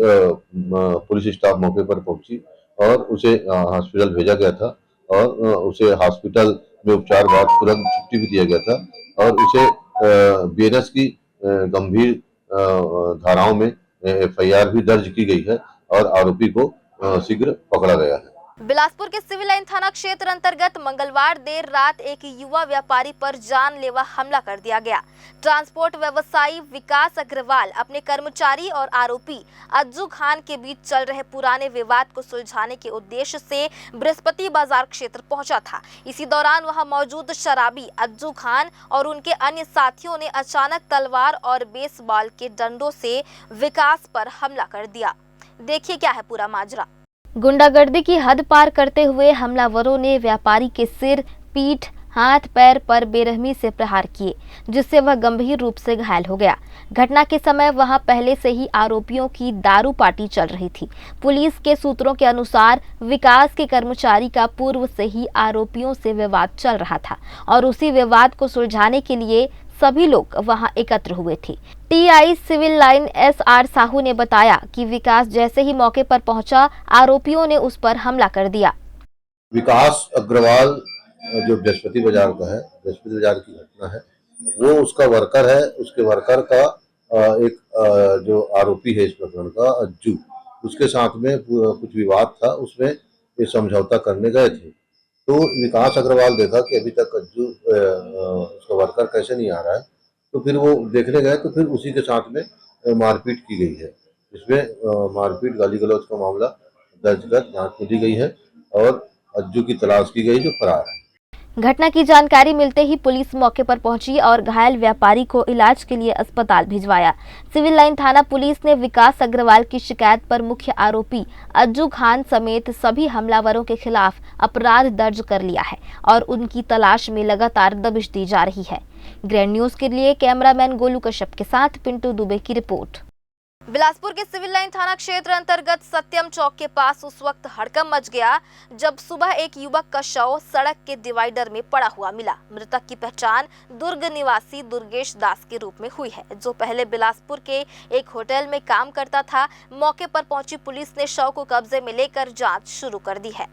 M: पुलिस स्टाफ मौके पर पहुंची और उसे हॉस्पिटल भेजा गया था और उसे हॉस्पिटल में उपचार बाद तुरंत छुट्टी भी दिया गया था और उसे बीएनएस की गंभीर धाराओं में एफआईआर भी दर्ज की गई है और आरोपी को शीघ्र पकड़ा गया है।
A: बिलासपुर के सिविल लाइन थाना क्षेत्र अंतर्गत मंगलवार देर रात एक युवा व्यापारी पर जानलेवा हमला कर दिया गया। ट्रांसपोर्ट व्यवसायी विकास अग्रवाल अपने कर्मचारी और आरोपी अज्जू खान के बीच चल रहे पुराने विवाद को सुलझाने के उद्देश्य से बृहस्पति बाजार क्षेत्र पहुंचा था। इसी दौरान वहां मौजूद शराबी अज्जू खान और उनके अन्य साथियों ने अचानक तलवार और बेसबॉल के डंडों से विकास पर हमला कर दिया। देखिए क्या है पूरा माजरा। गुंडागर्दी की हद पार करते हुए हमलावरों ने व्यापारी के सिर, पीठ, हाथ पैर पर बेरहमी से प्रहार किए, जिससे वह गंभीर रूप से घायल हो गया। घटना के समय वहां पहले से ही आरोपियों की दारू पार्टी चल रही थी। पुलिस के सूत्रों के अनुसार विकास के कर्मचारी का पूर्व से ही आरोपियों से विवाद चल रहा था और उसी विवाद को सुलझाने के लिए सभी लोग वहां एकत्र हुए थे। TI civil line SR Sahu ने बताया कि विकास जैसे ही मौके पर पहुंचा, आरोपियों ने उस पर हमला कर दिया।
M: विकास अग्रवाल जो बृहस्पति बाजार का है, बृहस्पति बाजार की घटना है, वो उसका वर्कर है। उसके वर्कर का एक जो आरोपी है इस प्रकरण का अज्जू, उसके साथ में कुछ विवाद था, उसमें ये समझौता करने गए थे। तो विकास अग्रवाल देखा कि अभी तक अज्जू उसका वर्कर कैसे नहीं आ रहा है, तो फिर वो देखने गए तो फिर उसी के साथ में मारपीट की गई है। इसमें मारपीट गाली गलौज का मामला दर्ज कर जांच में ली गई है और अज्जू की तलाश की गई जो फरार है।
A: घटना की जानकारी मिलते ही पुलिस मौके पर पहुंची और घायल व्यापारी को इलाज के लिए अस्पताल भिजवाया। सिविल लाइन थाना पुलिस ने विकास अग्रवाल की शिकायत पर मुख्य आरोपी अज्जू खान समेत सभी हमलावरों के खिलाफ अपराध दर्ज कर लिया है और उनकी तलाश में लगातार दबिश दी जा रही है। ग्रैंड न्यूज के लिए कैमरामैन गोलू कश्यप के साथ पिंटू दुबे की रिपोर्ट। बिलासपुर के सिविल लाइन थाना क्षेत्र अंतर्गत सत्यम चौक के पास उस वक्त हड़कंप मच गया जब सुबह एक युवक का शव सड़क के डिवाइडर में पड़ा हुआ मिला। मृतक की पहचान दुर्ग निवासी दुर्गेश दास के रूप में हुई है, जो पहले बिलासपुर के एक होटल में काम करता था। मौके पर पहुंची पुलिस ने शव को कब्जे में लेकर जांच शुरू कर दी है।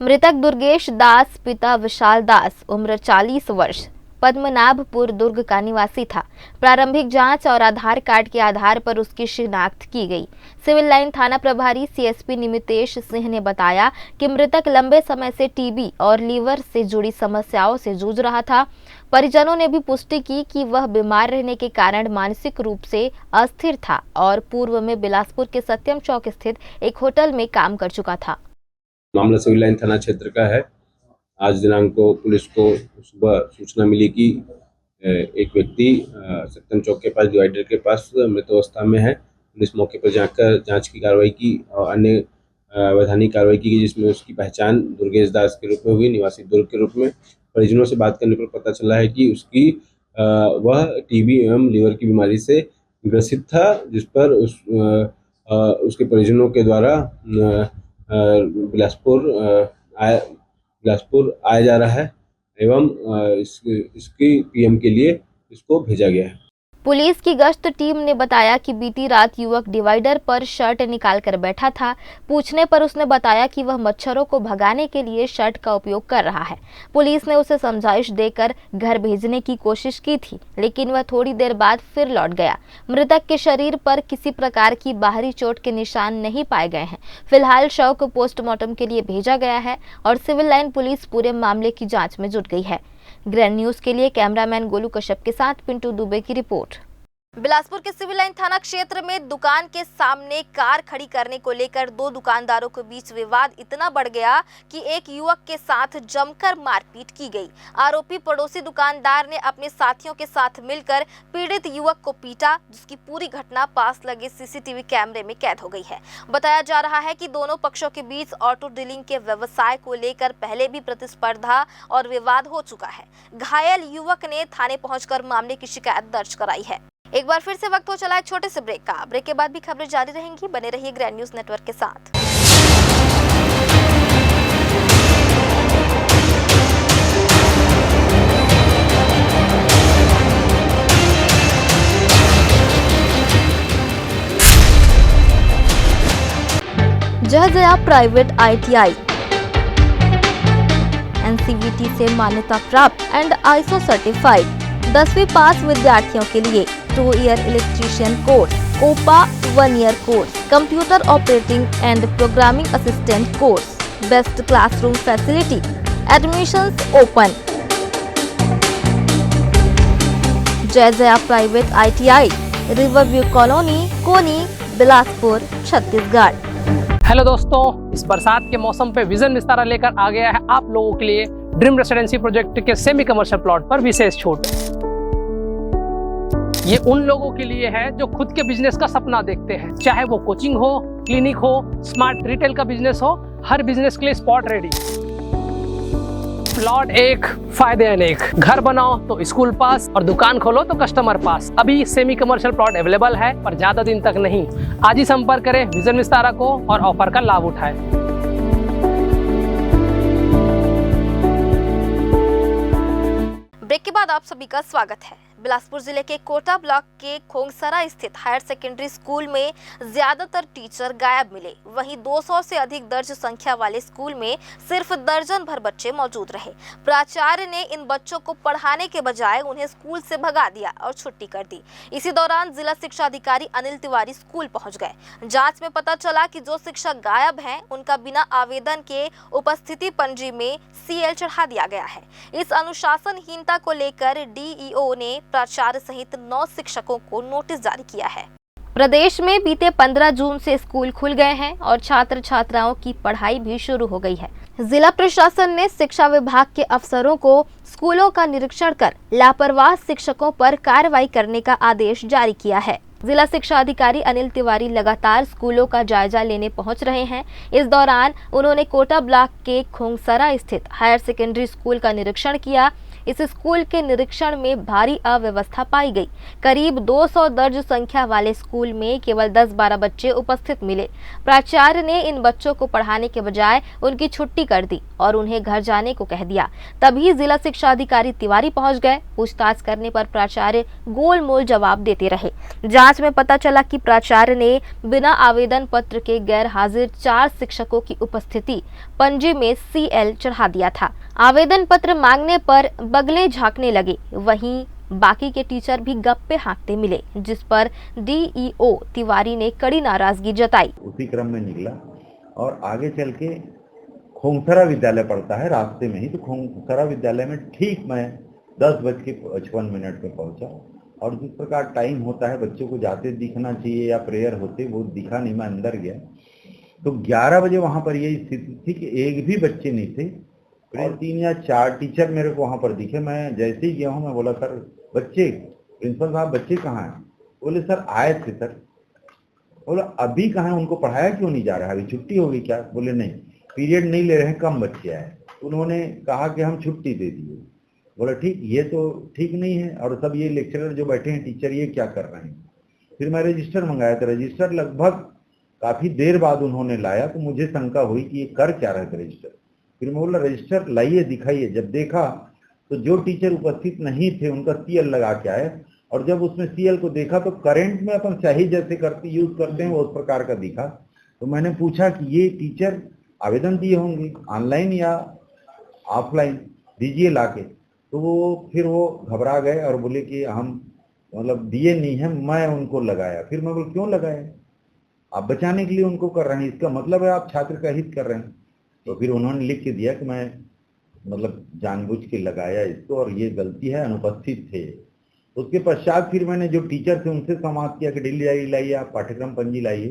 A: मृतक दुर्गेश दास पिता विशाल दास उम्र 40 वर्ष पद्मनाभपुर दुर्ग का निवासी था। प्रारंभिक जांच और आधार कार्ड के आधार पर उसकी शिनाख्त की गई। सिविल लाइन थाना प्रभारी सीएसपी निमितेश सिंह ने बताया कि मृतक लंबे समय से टीबी और लीवर से जुड़ी समस्याओं से जूझ रहा था। परिजनों ने भी पुष्टि की कि वह बीमार रहने के कारण मानसिक रूप से अस्थिर था और पूर्व में बिलासपुर के सत्यम चौक स्थित एक होटल में काम कर चुका था।
L: मामला सिविल लाइन थाना क्षेत्र का है। आज दिनांक को पुलिस को सुबह सूचना मिली कि एक व्यक्ति सत्यम चौक के पास डिवाइडर के पास मृत अवस्था में है। पुलिस मौके पर जाकर जांच की कार्रवाई की और अन्य वैधानिक कार्रवाई की, जिसमें उसकी पहचान दुर्गेश दास के रूप में हुई, निवासी दुर्ग के रूप में। परिजनों से बात करने पर पता चला है कि वह टीबी एवं लीवर की बीमारी से ग्रसित था, जिस पर उसके परिजनों के द्वारा बिलासपुर आया जा रहा है एवं इसकी पीएम के लिए इसको भेजा गया है।
A: पुलिस की गश्त टीम ने बताया कि बीती रात युवक डिवाइडर पर शर्ट निकालकर बैठा था। पूछने पर उसने बताया कि वह मच्छरों को भगाने के लिए शर्ट का उपयोग कर रहा है। पुलिस ने उसे समझाइश देकर घर भेजने की कोशिश की थी, लेकिन वह थोड़ी देर बाद फिर लौट गया। मृतक के शरीर पर किसी प्रकार की बाहरी चोट के निशान नहीं पाए गए हैं। फिलहाल शव को पोस्टमार्टम के लिए भेजा गया है और सिविल लाइन पुलिस पूरे मामले की जाँच में जुट गई है। ग्रैंड न्यूज के लिए कैमरामैन गोलू कश्यप के साथ पिंटू दुबे की रिपोर्ट। बिलासपुर के सिविल लाइन थाना क्षेत्र में दुकान के सामने कार खड़ी करने को लेकर दो दुकानदारों के बीच विवाद इतना बढ़ गया कि एक युवक के साथ जमकर मारपीट की गई। आरोपी पड़ोसी दुकानदार ने अपने साथियों के साथ मिलकर पीड़ित युवक को पीटा, जिसकी पूरी घटना पास लगे सीसीटीवी कैमरे में कैद हो गई है। बताया जा रहा है कि दोनों पक्षों के बीच ऑटो डीलिंग के व्यवसाय को लेकर पहले भी प्रतिस्पर्धा और विवाद हो चुका है। घायल युवक ने थाने पहुंचकर मामले की शिकायत दर्ज कराई है। एक बार फिर से वक्त हो चला है छोटे से ब्रेक का। ब्रेक के बाद भी खबरें जारी रहेंगी। बने रहिए ग्रैंड न्यूज नेटवर्क के साथ। जय जया प्राइवेट ITI NCVT से मान्यता प्राप्त एंड ISO सर्टिफाइड 10वीं पास विद्यार्थियों के लिए 2 year electrician course, OPA 1 year course, computer operating and programming assistant course, best classroom facility, admissions open. Jai Jaya private ITI, Riverview colony, Koni, Bilaspur, Chhattisgarh.
G: Hello दोस्तों, इस बरसात के मौसम पे विजन विस्तारा लेकर आ गया है आप लोगों के लिए ड्रीम रेसिडेंसी प्रोजेक्ट के सेमी कमर्शियल प्लॉट पर विशेष छूट। ये उन लोगों के लिए है जो खुद के बिजनेस का सपना देखते हैं, चाहे वो कोचिंग हो, क्लिनिक हो, स्मार्ट रिटेल का बिजनेस हो, हर बिजनेस के लिए स्पॉट रेडी। प्लॉट एक, फायदे अनेक। घर बनाओ तो स्कूल पास और दुकान खोलो तो कस्टमर पास। अभी सेमी कमर्शियल प्लॉट अवेलेबल है, पर ज्यादा दिन तक नहीं। आज ही संपर्क करें विजन विस्तारा को और ऑफर का लाभ उठाएं।
A: ब्रेक के बाद आप सभी का स्वागत है। बिलासपुर जिले के कोटा ब्लॉक के खोंगसरा स्थित हायर सेकेंडरी स्कूल में ज्यादातर टीचर गायब मिले। वहीं 200 से अधिक दर्ज संख्या वाले स्कूल में सिर्फ दर्जन भर बच्चे मौजूद रहे। प्राचार्य ने इन बच्चों को पढ़ाने के बजाय उन्हें स्कूल से भगा दिया और छुट्टी कर दी। इसी दौरान जिला शिक्षा अधिकारी अनिल तिवारी स्कूल पहुंच गए। जांच में पता चला कि जो शिक्षक गायब हैं, उनका बिना आवेदन के उपस्थिति पंजी में CL चढ़ा दिया गया है। इस अनुशासनहीनता को लेकर DEO ने प्राचार्य सहित 9 शिक्षकों को नोटिस जारी किया है। प्रदेश में बीते 15 जून से स्कूल खुल गए हैं और छात्र छात्राओं की पढ़ाई भी शुरू हो गई है। जिला प्रशासन ने शिक्षा विभाग के अफसरों को स्कूलों का निरीक्षण कर लापरवाह शिक्षकों पर कार्रवाई करने का आदेश जारी किया है। जिला शिक्षा अधिकारी अनिल तिवारी लगातार स्कूलों का जायजा लेने पहुंच रहे हैं। इस दौरान उन्होंने कोटा ब्लॉक के खोंगसरा स्थित हायर सेकेंडरी स्कूल का निरीक्षण किया। इस स्कूल के निरीक्षण में भारी अव्यवस्था पाई गई। करीब 200 दर्ज संख्या वाले स्कूल में केवल 10-12 बच्चे उपस्थित मिले। प्राचार्य ने इन बच्चों को पढ़ाने के बजाय उनकी छुट्टी कर दी और उन्हें घर जाने को कह दिया। तभी जिला शिक्षा अधिकारी तिवारी पहुंच गए। पूछताछ करने पर प्राचार्य गोलमोल जवाब देते रहे। जांच में पता चला कि प्राचार्य ने बिना आवेदन पत्र के गैर हाजिर 4 शिक्षकों की उपस्थिति पंजी में CL चढ़ा दिया था। आवेदन पत्र मांगने पर बगले झांकने लगे। वहीं बाकी के टीचर भी गप्पे हाँकते मिले, जिस पर DEO तिवारी ने कड़ी नाराजगी जताई।
N: उसी क्रम में निकला और आगे चल के खोंगसरा विद्यालय पड़ता है रास्ते में ही, तो खोंगसरा विद्यालय में ठीक मैं 10:55 पे पहुंचा और जिस प्रकार टाइम होता है बच्चों को जाते दिखना चाहिए या प्रेयर होते, वो दिखा नहीं। मैं अंदर गया तो 11 बजे वहां पर ये स्थिति थी कि एक भी बच्चे नहीं थे और 3 या 4 टीचर मेरे को वहां पर दिखे। मैं जैसे ही गया हूँ मैं बोला, सर बच्चे, प्रिंसिपल साहब बच्चे कहाँ हैं? बोले सर आए थे सर। बोला अभी कहाँ है, उनको पढ़ाया क्यों नहीं जा रहा है, अभी छुट्टी होगी क्या? बोले नहीं, पीरियड नहीं ले रहे हैं, कम बच्चे आए। उन्होंने कहा कि हम छुट्टी दे दिए। बोला ठीक, ये तो ठीक नहीं है। और सब ये लेक्चरर जो बैठे हैं टीचर, ये क्या कर रहे हैं? फिर मैं रजिस्टर मंगाया था। रजिस्टर लगभग काफी देर बाद उन्होंने लाया, तो मुझे शंका हुई कि ये कर क्या रहे थे रजिस्टर। फिर मैं बोला रजिस्टर लाइए, दिखाइए। जब देखा तो जो टीचर उपस्थित नहीं थे उनका CL लगा के आए, और जब उसमें CL को देखा तो करंट में अपन चाहे जैसे करते यूज करते हैं उस प्रकार का दिखा। तो मैंने पूछा कि ये टीचर आवेदन दिए होंगे ऑनलाइन या ऑफलाइन, दीजिए लाके। तो फिर वो घबरा गए और बोले कि हम मतलब दिए नहीं है, मैं उनको लगाया। फिर मैं बोला क्यों लगाया? आप बचाने के लिए उनको कर रहे हैं, इसका मतलब है आप छात्र का हित कर रहे हैं। तो फिर उन्होंने लिख के दिया कि मैं मतलब जानबूझ के लगाया इसको और ये गलती है, अनुपस्थित थे। उसके पश्चात फिर मैंने जो टीचर थे उनसे संवाद किया कि डेली डायरी लाइए, आप पाठ्यक्रम पंजी लाइए।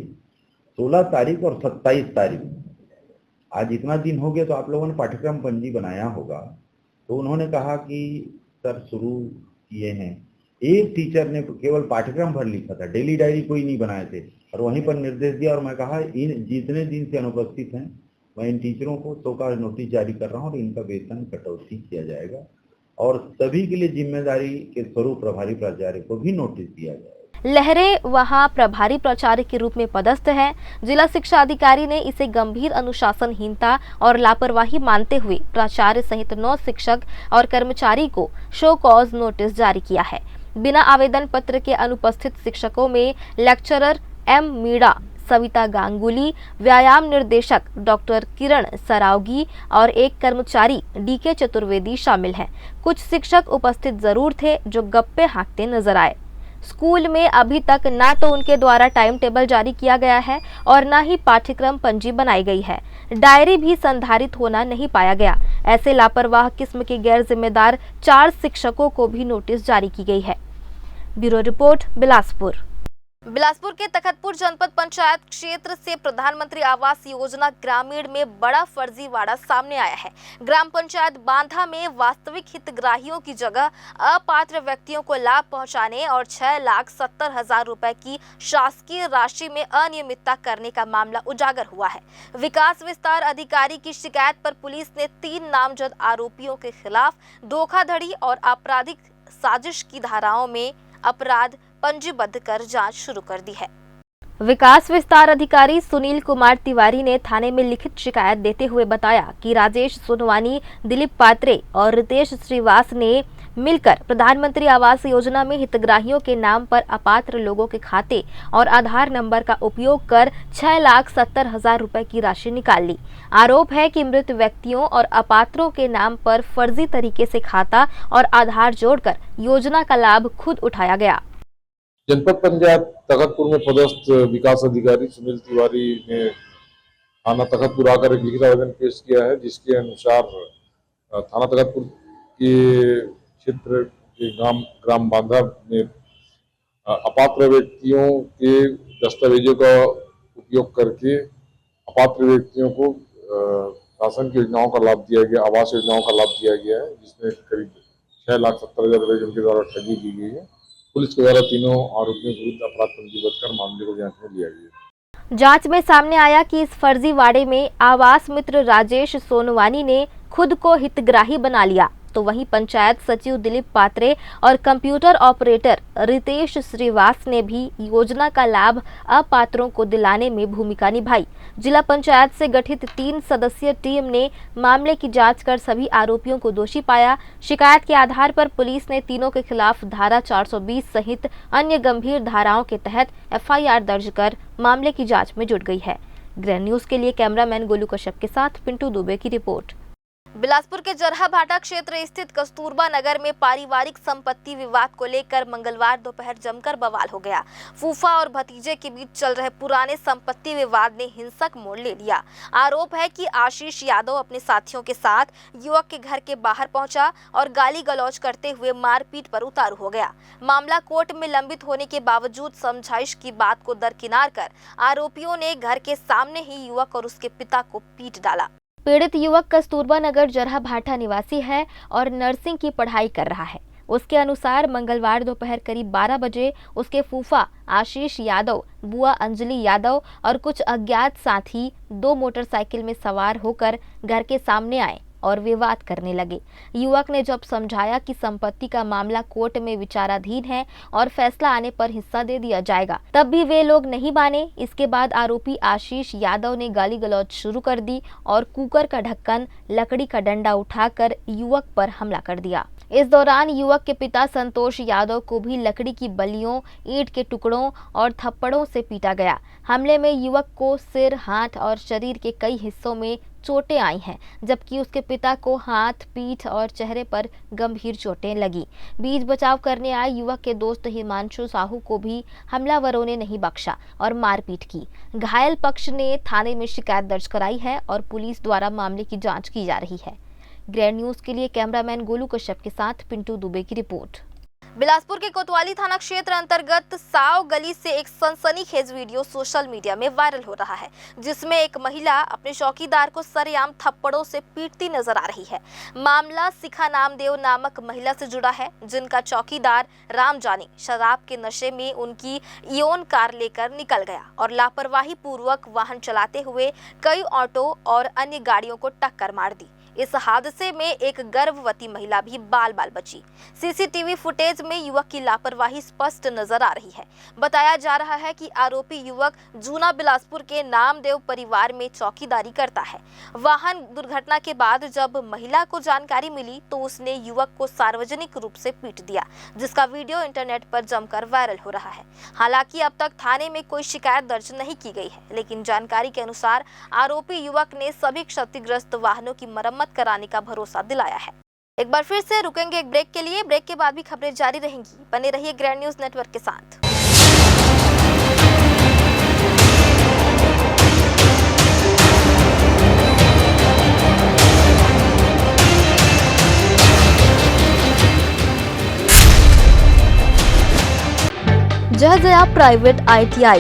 N: 16 तारीख और 27 तारीख, आज इतना दिन हो गया तो आप लोगों ने पाठ्यक्रम पंजी बनाया होगा। तो उन्होंने कहा कि सर शुरू किए हैं। एक टीचर ने केवल पाठ्यक्रम भर लिखा था, डेली डायरी कोई नहीं बनाए थे, और वहीं पर निर्देश दिया। और मैं कहा इन जितने दिन से अनुपस्थित हैं मैं इन टीचरों को शोकॉज नोटिस जारी कर रहा हूँ और इनका वेतन कटौती किया जाएगा और सभी के लिए जिम्मेदारी के स्वरूप प्रभारी प्राचार्य को भी नोटिस दिया जाएगा।
A: लहरे वहां प्रभारी प्राचार्य के रूप में पदस्थ है। जिला शिक्षा अधिकारी ने इसे गंभीर अनुशासनहीनता और लापरवाही मानते हुए प्राचार्य सहित 9 शिक्षक और कर्मचारी को शो कॉज नोटिस जारी किया है। बिना आवेदन पत्र के अनुपस्थित शिक्षकों में लेक्चरर M मीणा, सविता गांगुली, व्यायाम निर्देशक डॉक्टर किरण सरावगी और एक कर्मचारी DK चतुर्वेदी शामिल हैं। कुछ शिक्षक उपस्थित जरूर थे जो गप्पे हाँकते नजर आए। स्कूल में अभी तक ना तो उनके द्वारा टाइम टेबल जारी किया गया है और ना ही पाठ्यक्रम पंजी बनाई गई है। डायरी भी संधारित होना नहीं पाया गया। ऐसे लापरवाह किस्म के गैर जिम्मेदार 4 शिक्षकों को भी नोटिस जारी की गई है। Bureau report, Bilaspur. बिलासपुर के तखतपुर जनपद पंचायत क्षेत्र से प्रधानमंत्री आवास योजना ग्रामीण में बड़ा फर्जीवाड़ा सामने आया है। ग्राम पंचायत बांधा में वास्तविक हितग्राहियों की जगह अपात्र व्यक्तियों को लाभ पहुंचाने और 6,70,000 रुपए की शासकीय राशि में अनियमितता करने का मामला उजागर हुआ है। विकास विस्तार अधिकारी की शिकायत पर पुलिस ने 3 नामजद आरोपियों के खिलाफ धोखाधड़ी और आपराधिक साजिश की धाराओं में अपराध पंजीबद्ध कर जांच शुरू कर दी है। विकास विस्तार अधिकारी सुनील कुमार तिवारी ने थाने में लिखित शिकायत देते हुए बताया कि राजेश सोनवानी, दिलीप पात्रे और रितेश श्रीवास ने मिलकर प्रधानमंत्री आवास योजना में हितग्राहियों के नाम पर अपात्र लोगों के खाते और आधार नंबर का उपयोग कर 6,70,000 रुपए की राशि निकाल ली। आरोप है कि मृत व्यक्तियों और अपात्रों के नाम पर फर्जी तरीके से खाता और आधार जोड़कर योजना का लाभ खुद उठाया गया।
O: जनपद पंचायत तखतपुर में पदस्थ विकास अधिकारी सुनील तिवारी ने थाना तखतपुर आकर एक लिखित आवेदन पेश किया है, जिसके अनुसार थाना तखतपुर के क्षेत्र के ग्राम बांधा में अपात्र व्यक्तियों के दस्तावेजों का उपयोग करके अपात्र व्यक्तियों को शासन की योजनाओं का लाभ दिया गया, आवास योजनाओं का लाभ दिया गया है, जिसमें करीब 6,70,000 रुपये उनके द्वारा ठगी की गई है। पुलिस के द्वारा तीनों आरोपियों के विरुद्ध अपराध पंजीबद्ध कर मामले को जांच में लिया गया।
A: जांच में सामने आया कि इस फर्जीवाड़े में आवास मित्र राजेश सोनवानी ने खुद को हितग्राही बना लिया, तो वहीं पंचायत सचिव दिलीप पात्रे और कंप्यूटर ऑपरेटर रितेश श्रीवास ने भी योजना का लाभ अपात्रों को दिलाने में भूमिका निभाई। जिला पंचायत से गठित 3 सदस्यीय टीम ने मामले की जांच कर सभी आरोपियों को दोषी पाया। शिकायत के आधार पर पुलिस ने तीनों के खिलाफ धारा 420 सहित अन्य गंभीर धाराओं के तहत FIR दर्ज कर मामले की जाँच में जुट गई है। ग्रैंड न्यूज के लिए कैमरामैन गोलू कश्यप के साथ पिंटू दुबे की रिपोर्ट। बिलासपुर के जरहा भाटा क्षेत्र स्थित कस्तूरबा नगर में पारिवारिक संपत्ति विवाद को लेकर मंगलवार दोपहर जमकर बवाल हो गया। फूफा और भतीजे के बीच चल रहे पुराने संपत्ति विवाद ने हिंसक मोड़ ले लिया। आरोप है कि आशीष यादव अपने साथियों के साथ युवक के घर के बाहर पहुंचा और गाली गलौज करते हुए मारपीट पर उतारू हो गया। मामला कोर्ट में लंबित होने के बावजूद समझाइश की बात को दरकिनार कर आरोपियों ने घर के सामने ही युवक और उसके पिता को पीट डाला। पीड़ित युवक कस्तूरबा नगर जरहा भाटा निवासी है और नर्सिंग की पढ़ाई कर रहा है। उसके अनुसार मंगलवार दोपहर करीब 12 बजे उसके फूफा आशीष यादव, बुआ अंजलि यादव और कुछ अज्ञात साथी 2 मोटरसाइकिल में सवार होकर घर के सामने आए और विवाद करने लगे। युवक ने जब समझाया कि संपत्ति का मामला कोर्ट में विचाराधीन है और फैसला आने पर हिस्सा दे दिया जाएगा, तब भी वे लोग नहीं माने। इसके बाद आरोपी आशीष यादव ने गाली गलौज शुरू कर दी और कुकर का ढक्कन, लकड़ी का डंडा उठाकर युवक पर हमला कर दिया। इस दौरान युवक के पिता संतोष यादव को भी लकड़ी की बल्लियों, ईंट के टुकड़ों और थप्पड़ों से पीटा गया। हमले में युवक को सिर, हाथ और शरीर के कई हिस्सों में चोटें आई हैं, जबकि उसके पिता को हाथ, पीठ और चेहरे पर गंभीर चोटें लगी। बीच बचाव करने आए युवक के दोस्त हिमांशु साहू को भी हमलावरों ने नहीं बख्शा और मारपीट की। घायल पक्ष ने थाने में शिकायत दर्ज कराई है और पुलिस द्वारा मामले की जांच की जा रही है। ग्रैंड न्यूज के लिए कैमरामैन गोलू कश्यप के साथ पिंटू दुबे की रिपोर्ट। बिलासपुर के कोतवाली थाना क्षेत्र अंतर्गत साव गली से एक सनसनीखेज वीडियो सोशल मीडिया में वायरल हो रहा है, जिसमें एक महिला अपने चौकीदार को सरेआम थप्पड़ों से पीटती नजर आ रही है। मामला शिखा नामदेव नामक महिला से जुड़ा है, जिनका चौकीदार राम जानी शराब के नशे में उनकी इयोन कार लेकर निकल गया और लापरवाही पूर्वक वाहन चलाते हुए कई ऑटो और अन्य गाड़ियों को टक्कर मार दी। इस हादसे में एक गर्भवती महिला भी बाल बाल बची। सीसीटीवी फुटेज में युवक की लापरवाही स्पष्ट नजर आ रही है। बताया जा रहा है कि आरोपी युवक जूना बिलासपुर के नामदेव परिवार में चौकीदारी करता है। वाहन दुर्घटना के बाद जब महिला को जानकारी मिली तो उसने युवक को सार्वजनिक रूप से पीट दिया, जिसका वीडियो इंटरनेट पर जमकर वायरल हो रहा है। हालांकि अब तक थाने में कोई शिकायत दर्ज नहीं की गई है, लेकिन जानकारी के अनुसार आरोपी युवक ने सभी क्षतिग्रस्त वाहनों की मरम्मत कराने का भरोसा दिलाया है। एक बार फिर से रुकेंगे एक ब्रेक के लिए। ब्रेक के बाद भी खबरें जारी रहेंगी। बने रहिए ग्रैंड न्यूज नेटवर्क के साथ। जय जया प्राइवेट ITI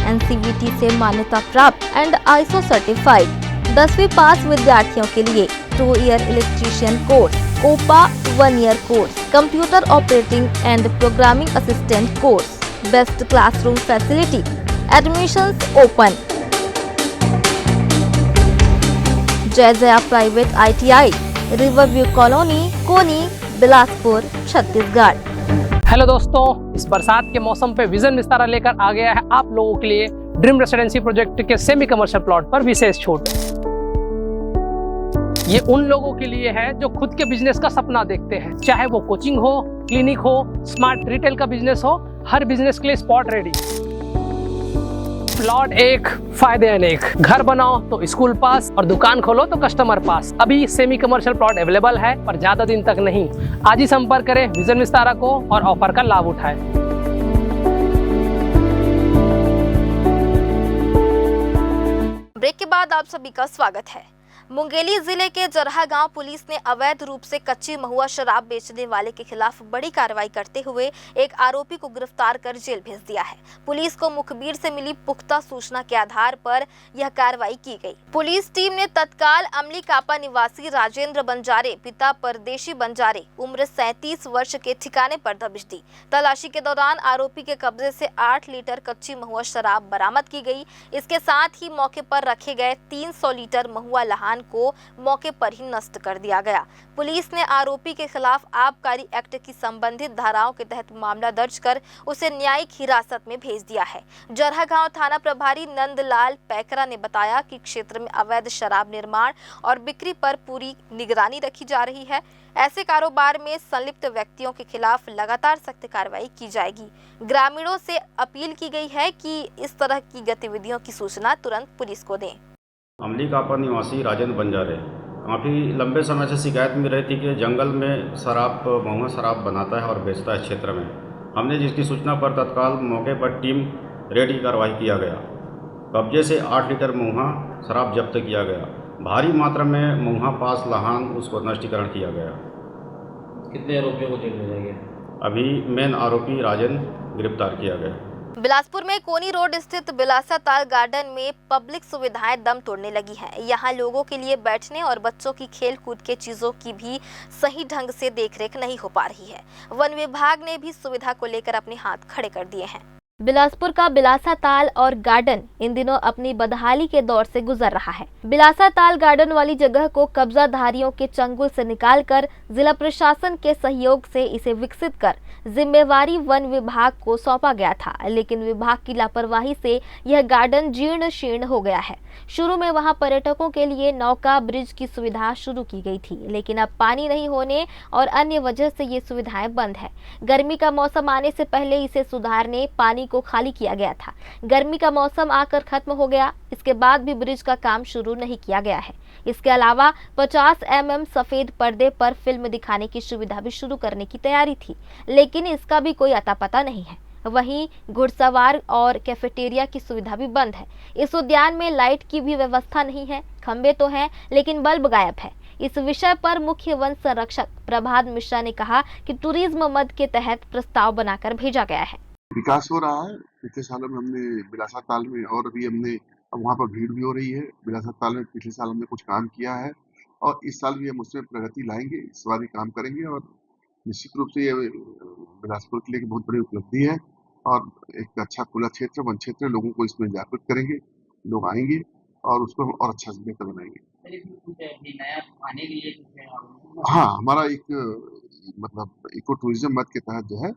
A: NCVT से मान्यता प्राप्त एंड ISO सर्टिफाइड 10वीं पास विद्यार्थियों के लिए 2 year electrician course, COPA 1 year course, computer operating and programming assistant course, best classroom facility, admissions open. Jai Jaya private ITI, Riverview colony, Koni, Bilaspur, Chhattisgarh.
G: Hello दोस्तों, इस बरसात के मौसम पे विजन विस्तारा लेकर आ गया है आप लोगों के लिए ड्रीम रेसिडेंसी प्रोजेक्ट के सेमी कमर्शियल प्लॉट पर विशेष छूट। ये उन लोगों के लिए है जो खुद के बिजनेस का सपना देखते हैं, चाहे वो कोचिंग हो, क्लिनिक हो, स्मार्ट रिटेल का बिजनेस हो, हर बिजनेस के लिए स्पॉट रेडी। प्लॉट एक, फायदे अनेक। घर बनाओ तो स्कूल पास और दुकान खोलो तो कस्टमर पास। अभी सेमी कमर्शियल प्लॉट अवेलेबल है, पर ज्यादा दिन तक नहीं। आज ही संपर्क करें विजन विस्तारा को और ऑफर का लाभ उठाएं।
A: ब्रेक के बाद आप सभी का स्वागत है। मुंगेली जिले के जरहा गांव पुलिस ने अवैध रूप से कच्ची महुआ शराब बेचने वाले के खिलाफ बड़ी कार्रवाई करते हुए एक आरोपी को गिरफ्तार कर जेल भेज दिया है। पुलिस को मुखबिर से मिली पुख्ता सूचना के आधार पर यह कार्रवाई की गई। पुलिस टीम ने तत्काल अमली कापा निवासी राजेंद्र बंजारे पिता परदेशी बंजारे उम्र 37 वर्ष के ठिकाने पर दबिश दी। तलाशी के दौरान आरोपी के कब्जे से 8 लीटर कच्ची महुआ शराब बरामद की गई। इसके साथ ही मौके पर रखे गए 300 लीटर महुआ लहान को मौके पर ही नष्ट कर दिया गया। पुलिस ने आरोपी के खिलाफ आबकारी एक्ट की संबंधित धाराओं के तहत मामला दर्ज कर उसे न्यायिक हिरासत में भेज दिया है। जरहा गांव थाना प्रभारी नंदलाल पैकरा ने बताया कि क्षेत्र में अवैध शराब निर्माण और बिक्री पर पूरी निगरानी रखी जा रही है। ऐसे कारोबार में संलिप्त व्यक्तियों के खिलाफ लगातार सख्त कार्रवाई की जाएगी। ग्रामीणों से अपील की गई है कि इस तरह की गतिविधियों की सूचना तुरंत पुलिस को दें।
P: अमली कापा निवासी राजेंद्र बंजारे काफ़ी लंबे समय से शिकायत मिल रही थी कि जंगल में शराब महुआ शराब बनाता है और बेचता है क्षेत्र में। हमने जिसकी सूचना पर तत्काल मौके पर टीम रेड की कार्रवाई किया गया। कब्जे से 8 लीटर महुआ शराब जब्त किया गया। भारी मात्रा में महुआ पास लहान उसको नष्टीकरण किया गया।
Q: कितने आरोपियों को जेल भेजा गया?
P: अभी मेन आरोपी राजेंद्र गिरफ्तार किया गया।
A: बिलासपुर में कोनी रोड स्थित बिलासा ताल गार्डन में पब्लिक सुविधाएं दम तोड़ने लगी हैं। यहाँ लोगों के लिए बैठने और बच्चों की खेल कूद के चीजों की भी सही ढंग से देखरेख नहीं हो पा रही है। वन विभाग ने भी सुविधा को लेकर अपने हाथ खड़े कर दिए हैं। बिलासपुर का बिलासा ताल और गार्डन इन दिनों अपनी बदहाली के दौर से गुजर रहा है। बिलासा ताल गार्डन वाली जगह को कब्जाधारियों के चंगुल से निकालकर जिला प्रशासन के सहयोग से इसे विकसित कर जिम्मेवारी वन विभाग को सौंपा गया था, लेकिन विभाग की लापरवाही से यह गार्डन जीर्ण शीर्ण हो गया है। शुरू में वहां पर्यटकों के लिए नौका ब्रिज की सुविधा शुरू की गई थी, लेकिन अब पानी नहीं होने और अन्य वजह से ये सुविधाएं बंद है। गर्मी का मौसम आने से पहले इसे सुधारने पानी को खाली किया गया था। गर्मी का मौसम आकर खत्म हो गया, इसके बाद भी ब्रिज का काम शुरू नहीं किया गया है। इसके अलावा 50 mm सफेद पर्दे पर फिल्म दिखाने की सुविधा भी शुरू करने की तैयारी थी, लेकिन इसका भी कोई अता पता नहीं है। वहीं घुड़सवार और कैफेटेरिया की सुविधा भी बंद है। इस उद्यान में लाइट की भी व्यवस्था नहीं है। खंबे तो हैं, लेकिन बल्ब गायब है। इस विषय पर मुख्य वन संरक्षक प्रभात मिश्रा ने कहा कि टूरिज्म मद के तहत प्रस्ताव बनाकर भेजा गया है।
M: विकास हो रहा है। पिछले सालों में हमने बिलासा ताल में और अभी हमने वहाँ पर भीड़ भी हो रही है। बिलासा ताल में पिछले साल हमने कुछ काम किया है और इस साल भी हम उसमें प्रगति लाएंगे, इस बार भी काम करेंगे और निश्चित रूप से ये बिलासपुर के लिए बहुत बड़ी उपलब्धि है और एक अच्छा खुला क्षेत्र, वन क्षेत्र, लोगों को इसमें जागरूक करेंगे। लोग आएंगे और उसको और अच्छा से बेहतर बनाएंगे। हाँ, हमारा एक मतलब इको टूरिज्म मद के तहत जो है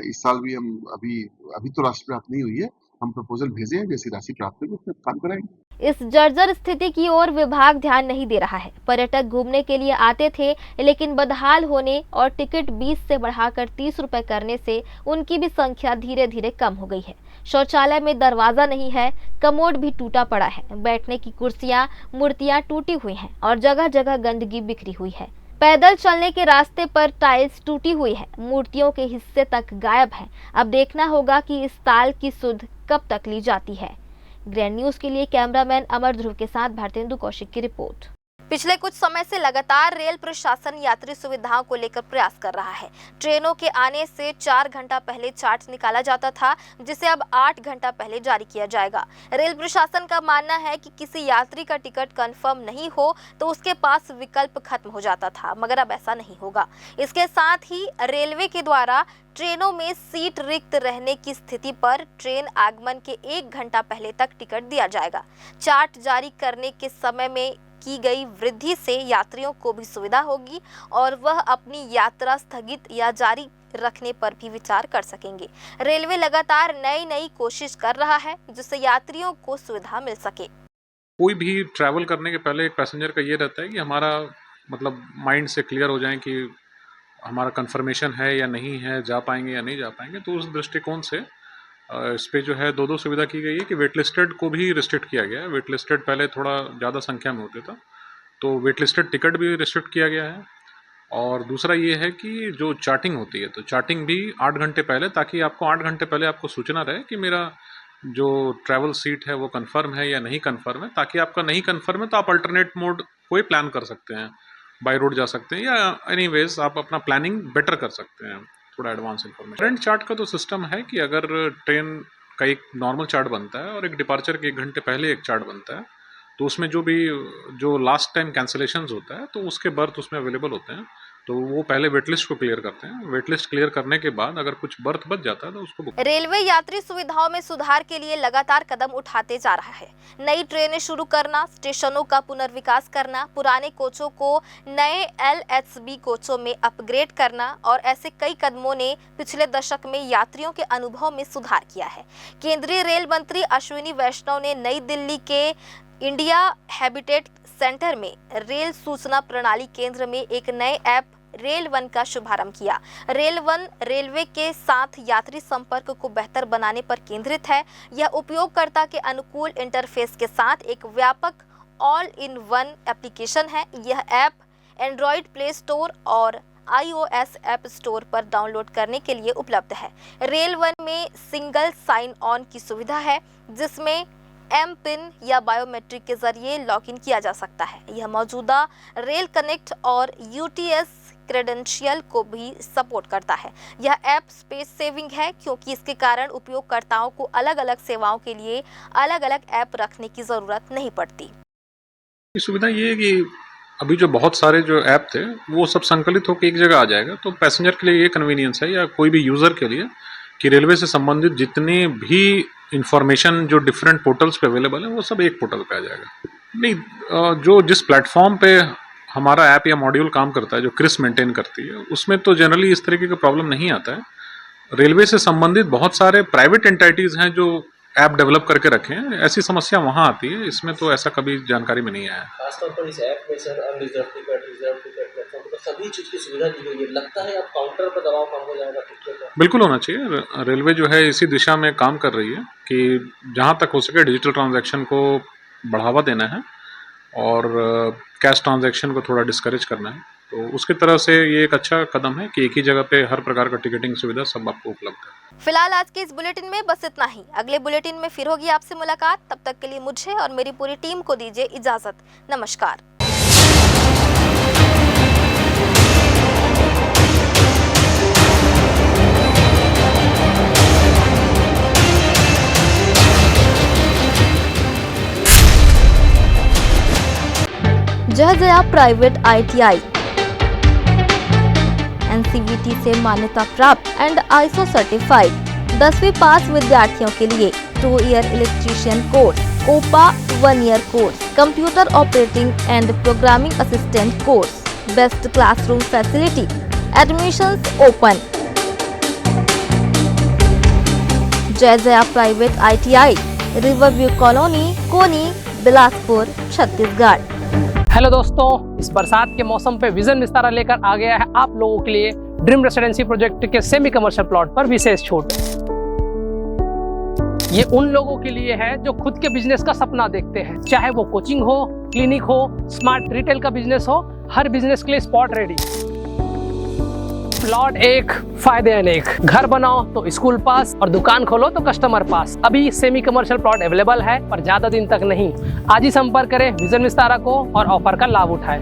M: इस साल भी हम अभी तो राशि प्राप्त नहीं हुई है, हम प्रपोजल भेजे हैं, जैसी राशि प्राप्त होगी उसमें काम कराएंगे।
A: इस जर्जर स्थिति की ओर विभाग ध्यान नहीं दे रहा है। पर्यटक घूमने के लिए आते थे, लेकिन बदहाल होने और टिकट 20 से बढ़ाकर 30 रुपए करने से उनकी भी संख्या धीरे धीरे कम हो गई है। शौचालय में दरवाजा नहीं है, कमोड भी टूटा पड़ा है, बैठने की कुर्सियां, मूर्तियां टूटी हुई हैं और जगह जगह गंदगी बिखरी हुई है। पैदल चलने के रास्ते पर टाइल्स टूटी हुई है, मूर्तियों के हिस्से तक गायब है। अब देखना होगा कि इस ताल की सुध कब तक ली जाती है। ग्रैंड न्यूज के लिए कैमरामैन अमर ध्रुव के साथ भारतेंदु कौशिक की रिपोर्ट। पिछले कुछ समय से लगातार रेल प्रशासन यात्री सुविधाओं को लेकर प्रयास कर रहा है। ट्रेनों के आने से 4 घंटा पहले चार्ट निकाला जाता था, जिसे अब 8 घंटा पहले जारी किया जाएगा। रेल प्रशासन का मानना है कि किसी यात्री का टिकट कंफर्म नहीं हो तो उसके पास विकल्प खत्म हो जाता था, मगर अब ऐसा नहीं होगा। इसके साथ ही रेलवे के द्वारा ट्रेनों में सीट रिक्त रहने की स्थिति पर ट्रेन आगमन के 1 घंटा पहले तक टिकट दिया जाएगा। चार्ट जारी करने के समय में की गई वृद्धि से यात्रियों को भी सुविधा होगी और वह अपनी यात्रा स्थगित या जारी रखने पर भी विचार कर सकेंगे। रेलवे लगातार नई कोशिश कर रहा है जिससे यात्रियों को सुविधा मिल सके।
C: कोई भी ट्रैवल करने के पहले एक पैसेंजर का ये रहता है कि हमारा मतलब माइंड से क्लियर हो जाए कि हमारा कंफर्मेशन है या नहीं है, जा पाएंगे या नहीं जा पाएंगे। तो उस दृष्टिकोण से इस पे जो है दो सुविधा की गई है कि वेट लिस्टेड को भी रिस्ट्रिक्ट किया गया है। वेट लिस्टेड पहले थोड़ा ज़्यादा संख्या में होते था, तो वेट लिस्टेड टिकट भी रिस्ट्रिक्ट किया गया है। और दूसरा ये है कि जो चार्टिंग होती है, तो चार्टिंग भी 8 घंटे पहले, ताकि आपको 8 घंटे पहले आपको सूचना रहे कि मेरा जो ट्रैवल सीट है वो कंफर्म है या नहीं कंफर्म है, ताकि आपका नहीं कंफर्म है तो आप अल्टरनेट मोड कोई प्लान कर सकते हैं, बाय रोड जा सकते हैं, या एनीवेज आप अपना प्लानिंग बेटर कर सकते हैं, थोड़ा एडवांस इन्फॉर्मेशन। करंट चार्ट का तो सिस्टम है कि अगर ट्रेन का एक नॉर्मल चार्ट बनता है और एक डिपार्चर के 1 घंटे पहले एक चार्ट बनता है, तो उसमें जो लास्ट टाइम कैंसिलेशंस होता है तो उसके बर्थ उसमें अवेलेबल होते हैं, तो वो पहले वेटलिस्ट को क्लियर करते हैं। वेटलिस्ट क्लियर करने के बाद अगर कुछ बर्थ बच जाता है तो उसको बुक।
A: रेलवे यात्री सुविधाओं में सुधार के लिए लगातार कदम उठाते जा रहा है। नई ट्रेनें शुरू करना, स्टेशनों का पुनर्विकास करना, पुराने कोचों को नए LHB कोचों में अपग्रेड करना और ऐसे कई कदमों ने पिछले दशक में यात्रियों के अनुभव में सुधार किया है। केंद्रीय रेल मंत्री अश्विनी वैष्णव ने नई दिल्ली के इंडिया हैबिटेट सेंटर में रेल सूचना प्रणाली केंद्र में एक नए ऐप रेल वन का शुभारंभ किया। रेल वन रेलवे के साथ यात्री संपर्क को बेहतर बनाने पर केंद्रित है। यह उपयोगकर्ता के अनुकूल इंटरफेस के साथ एक व्यापक ऑल इन वन एप्लीकेशन है। यह ऐप एंड्रॉयड प्ले स्टोर और iOS ऐप स्टोर पर डाउनलोड करने के लिए उपलब्ध है। रेल वन में सिंगल साइन ऑन की सुविधा है, जिसमें M-पिन या बायोमेट्रिक के जरिए लॉगिन किया जा सकता है। यह मौजूदा रेल कनेक्ट और UTS क्रेडेंशियल को भी सपोर्ट करता है। यह ऐप स्पेस सेविंग है, क्योंकि इसके कारण उपयोगकर्ताओं को अलग-अलग सेवाओं के लिए अलग-अलग ऐप रखने की जरूरत नहीं पड़ती।
C: सुविधा ये है कि अभी जो बहुत सारे जो ऐप थे वो सब संकलित होकर एक जगह आ जाएगा, तो पैसेंजर के लिए ये कन्वीनियंस है, या कोई भी यूज़र के लिए, कि रेलवे से संबंधित जितने भी इंफॉर्मेशन जो डिफरेंट पोर्टल्स पे अवेलेबल है वो सब एक पोर्टल पे आ जाएगा। नहीं, जो जिस प्लेटफॉर्म पे हमारा ऐप या मॉड्यूल काम करता है, जो क्रिस मेंटेन करती है, उसमें तो जनरली इस तरीके का प्रॉब्लम नहीं आता है। रेलवे से संबंधित बहुत सारे प्राइवेट एंटिटीज़ हैं जो ऐप डेवलप करके रखे हैं, ऐसी समस्या वहाँ आती है, इसमें तो ऐसा कभी जानकारी में नहीं आया।
Q: खासतौर पर इस ऐप में sir unreserve ticket, reserve ticket platform पर सभी चीज़ की सुविधा दी गई है। लगता है अब काउंटर पर दबाव कम हो जाएगा टिकटों का?
C: बिल्कुल होना चाहिए। रेलवे जो है इसी दिशा में काम कर रही है कि जहाँ तक हो सके डिजिटल ट्रांजैक्शन को बढ़ावा देना है और कैश ट्रांजैक्शन को थोड़ा डिस्करेज करना है, तो उसकी तरह से ये एक अच्छा कदम है कि एक ही जगह पे हर प्रकार का टिकटिंग सुविधा सब आपको उपलब्ध है।
A: फिलहाल आज के इस बुलेटिन में बस इतना ही। अगले बुलेटिन में फिर होगी आपसे मुलाकात। तब तक के लिए मुझे और मेरी पूरी टीम को दीजिए इजाजत। नमस्कार। जय जया प्राइवेट ITI NCVT से मान्यता प्राप्त एंड ISO सर्टिफाइड 10वीं पास विद्यार्थियों के लिए 2 year electrician course, OPA 1 year course, computer operating and programming assistant course, best classroom facility, admissions open. Jai Jaya private ITI, Riverview colony, Koni, Bilaspur, Chhattisgarh.
G: Hello दोस्तों, इस बरसात के मौसम पे विजन विस्तारा लेकर आ गया है आप लोगों के लिए ड्रीम रेसिडेंसी प्रोजेक्ट के सेमी कमर्शियल प्लॉट पर विशेष छूट। ये उन लोगों के लिए है जो खुद के बिजनेस का सपना देखते हैं, चाहे वो कोचिंग हो, क्लिनिक हो, स्मार्ट रिटेल का बिजनेस हो, हर बिजनेस के लिए स्पॉट रेडी। प्लॉट एक, फायदे अनेक। घर बनाओ तो स्कूल पास और दुकान खोलो तो कस्टमर पास। अभी सेमी कमर्शियल प्लॉट अवेलेबल है, पर ज्यादा दिन तक नहीं। आज ही संपर्क करें विजन विस्तारा को और ऑफर का लाभ उठाएं।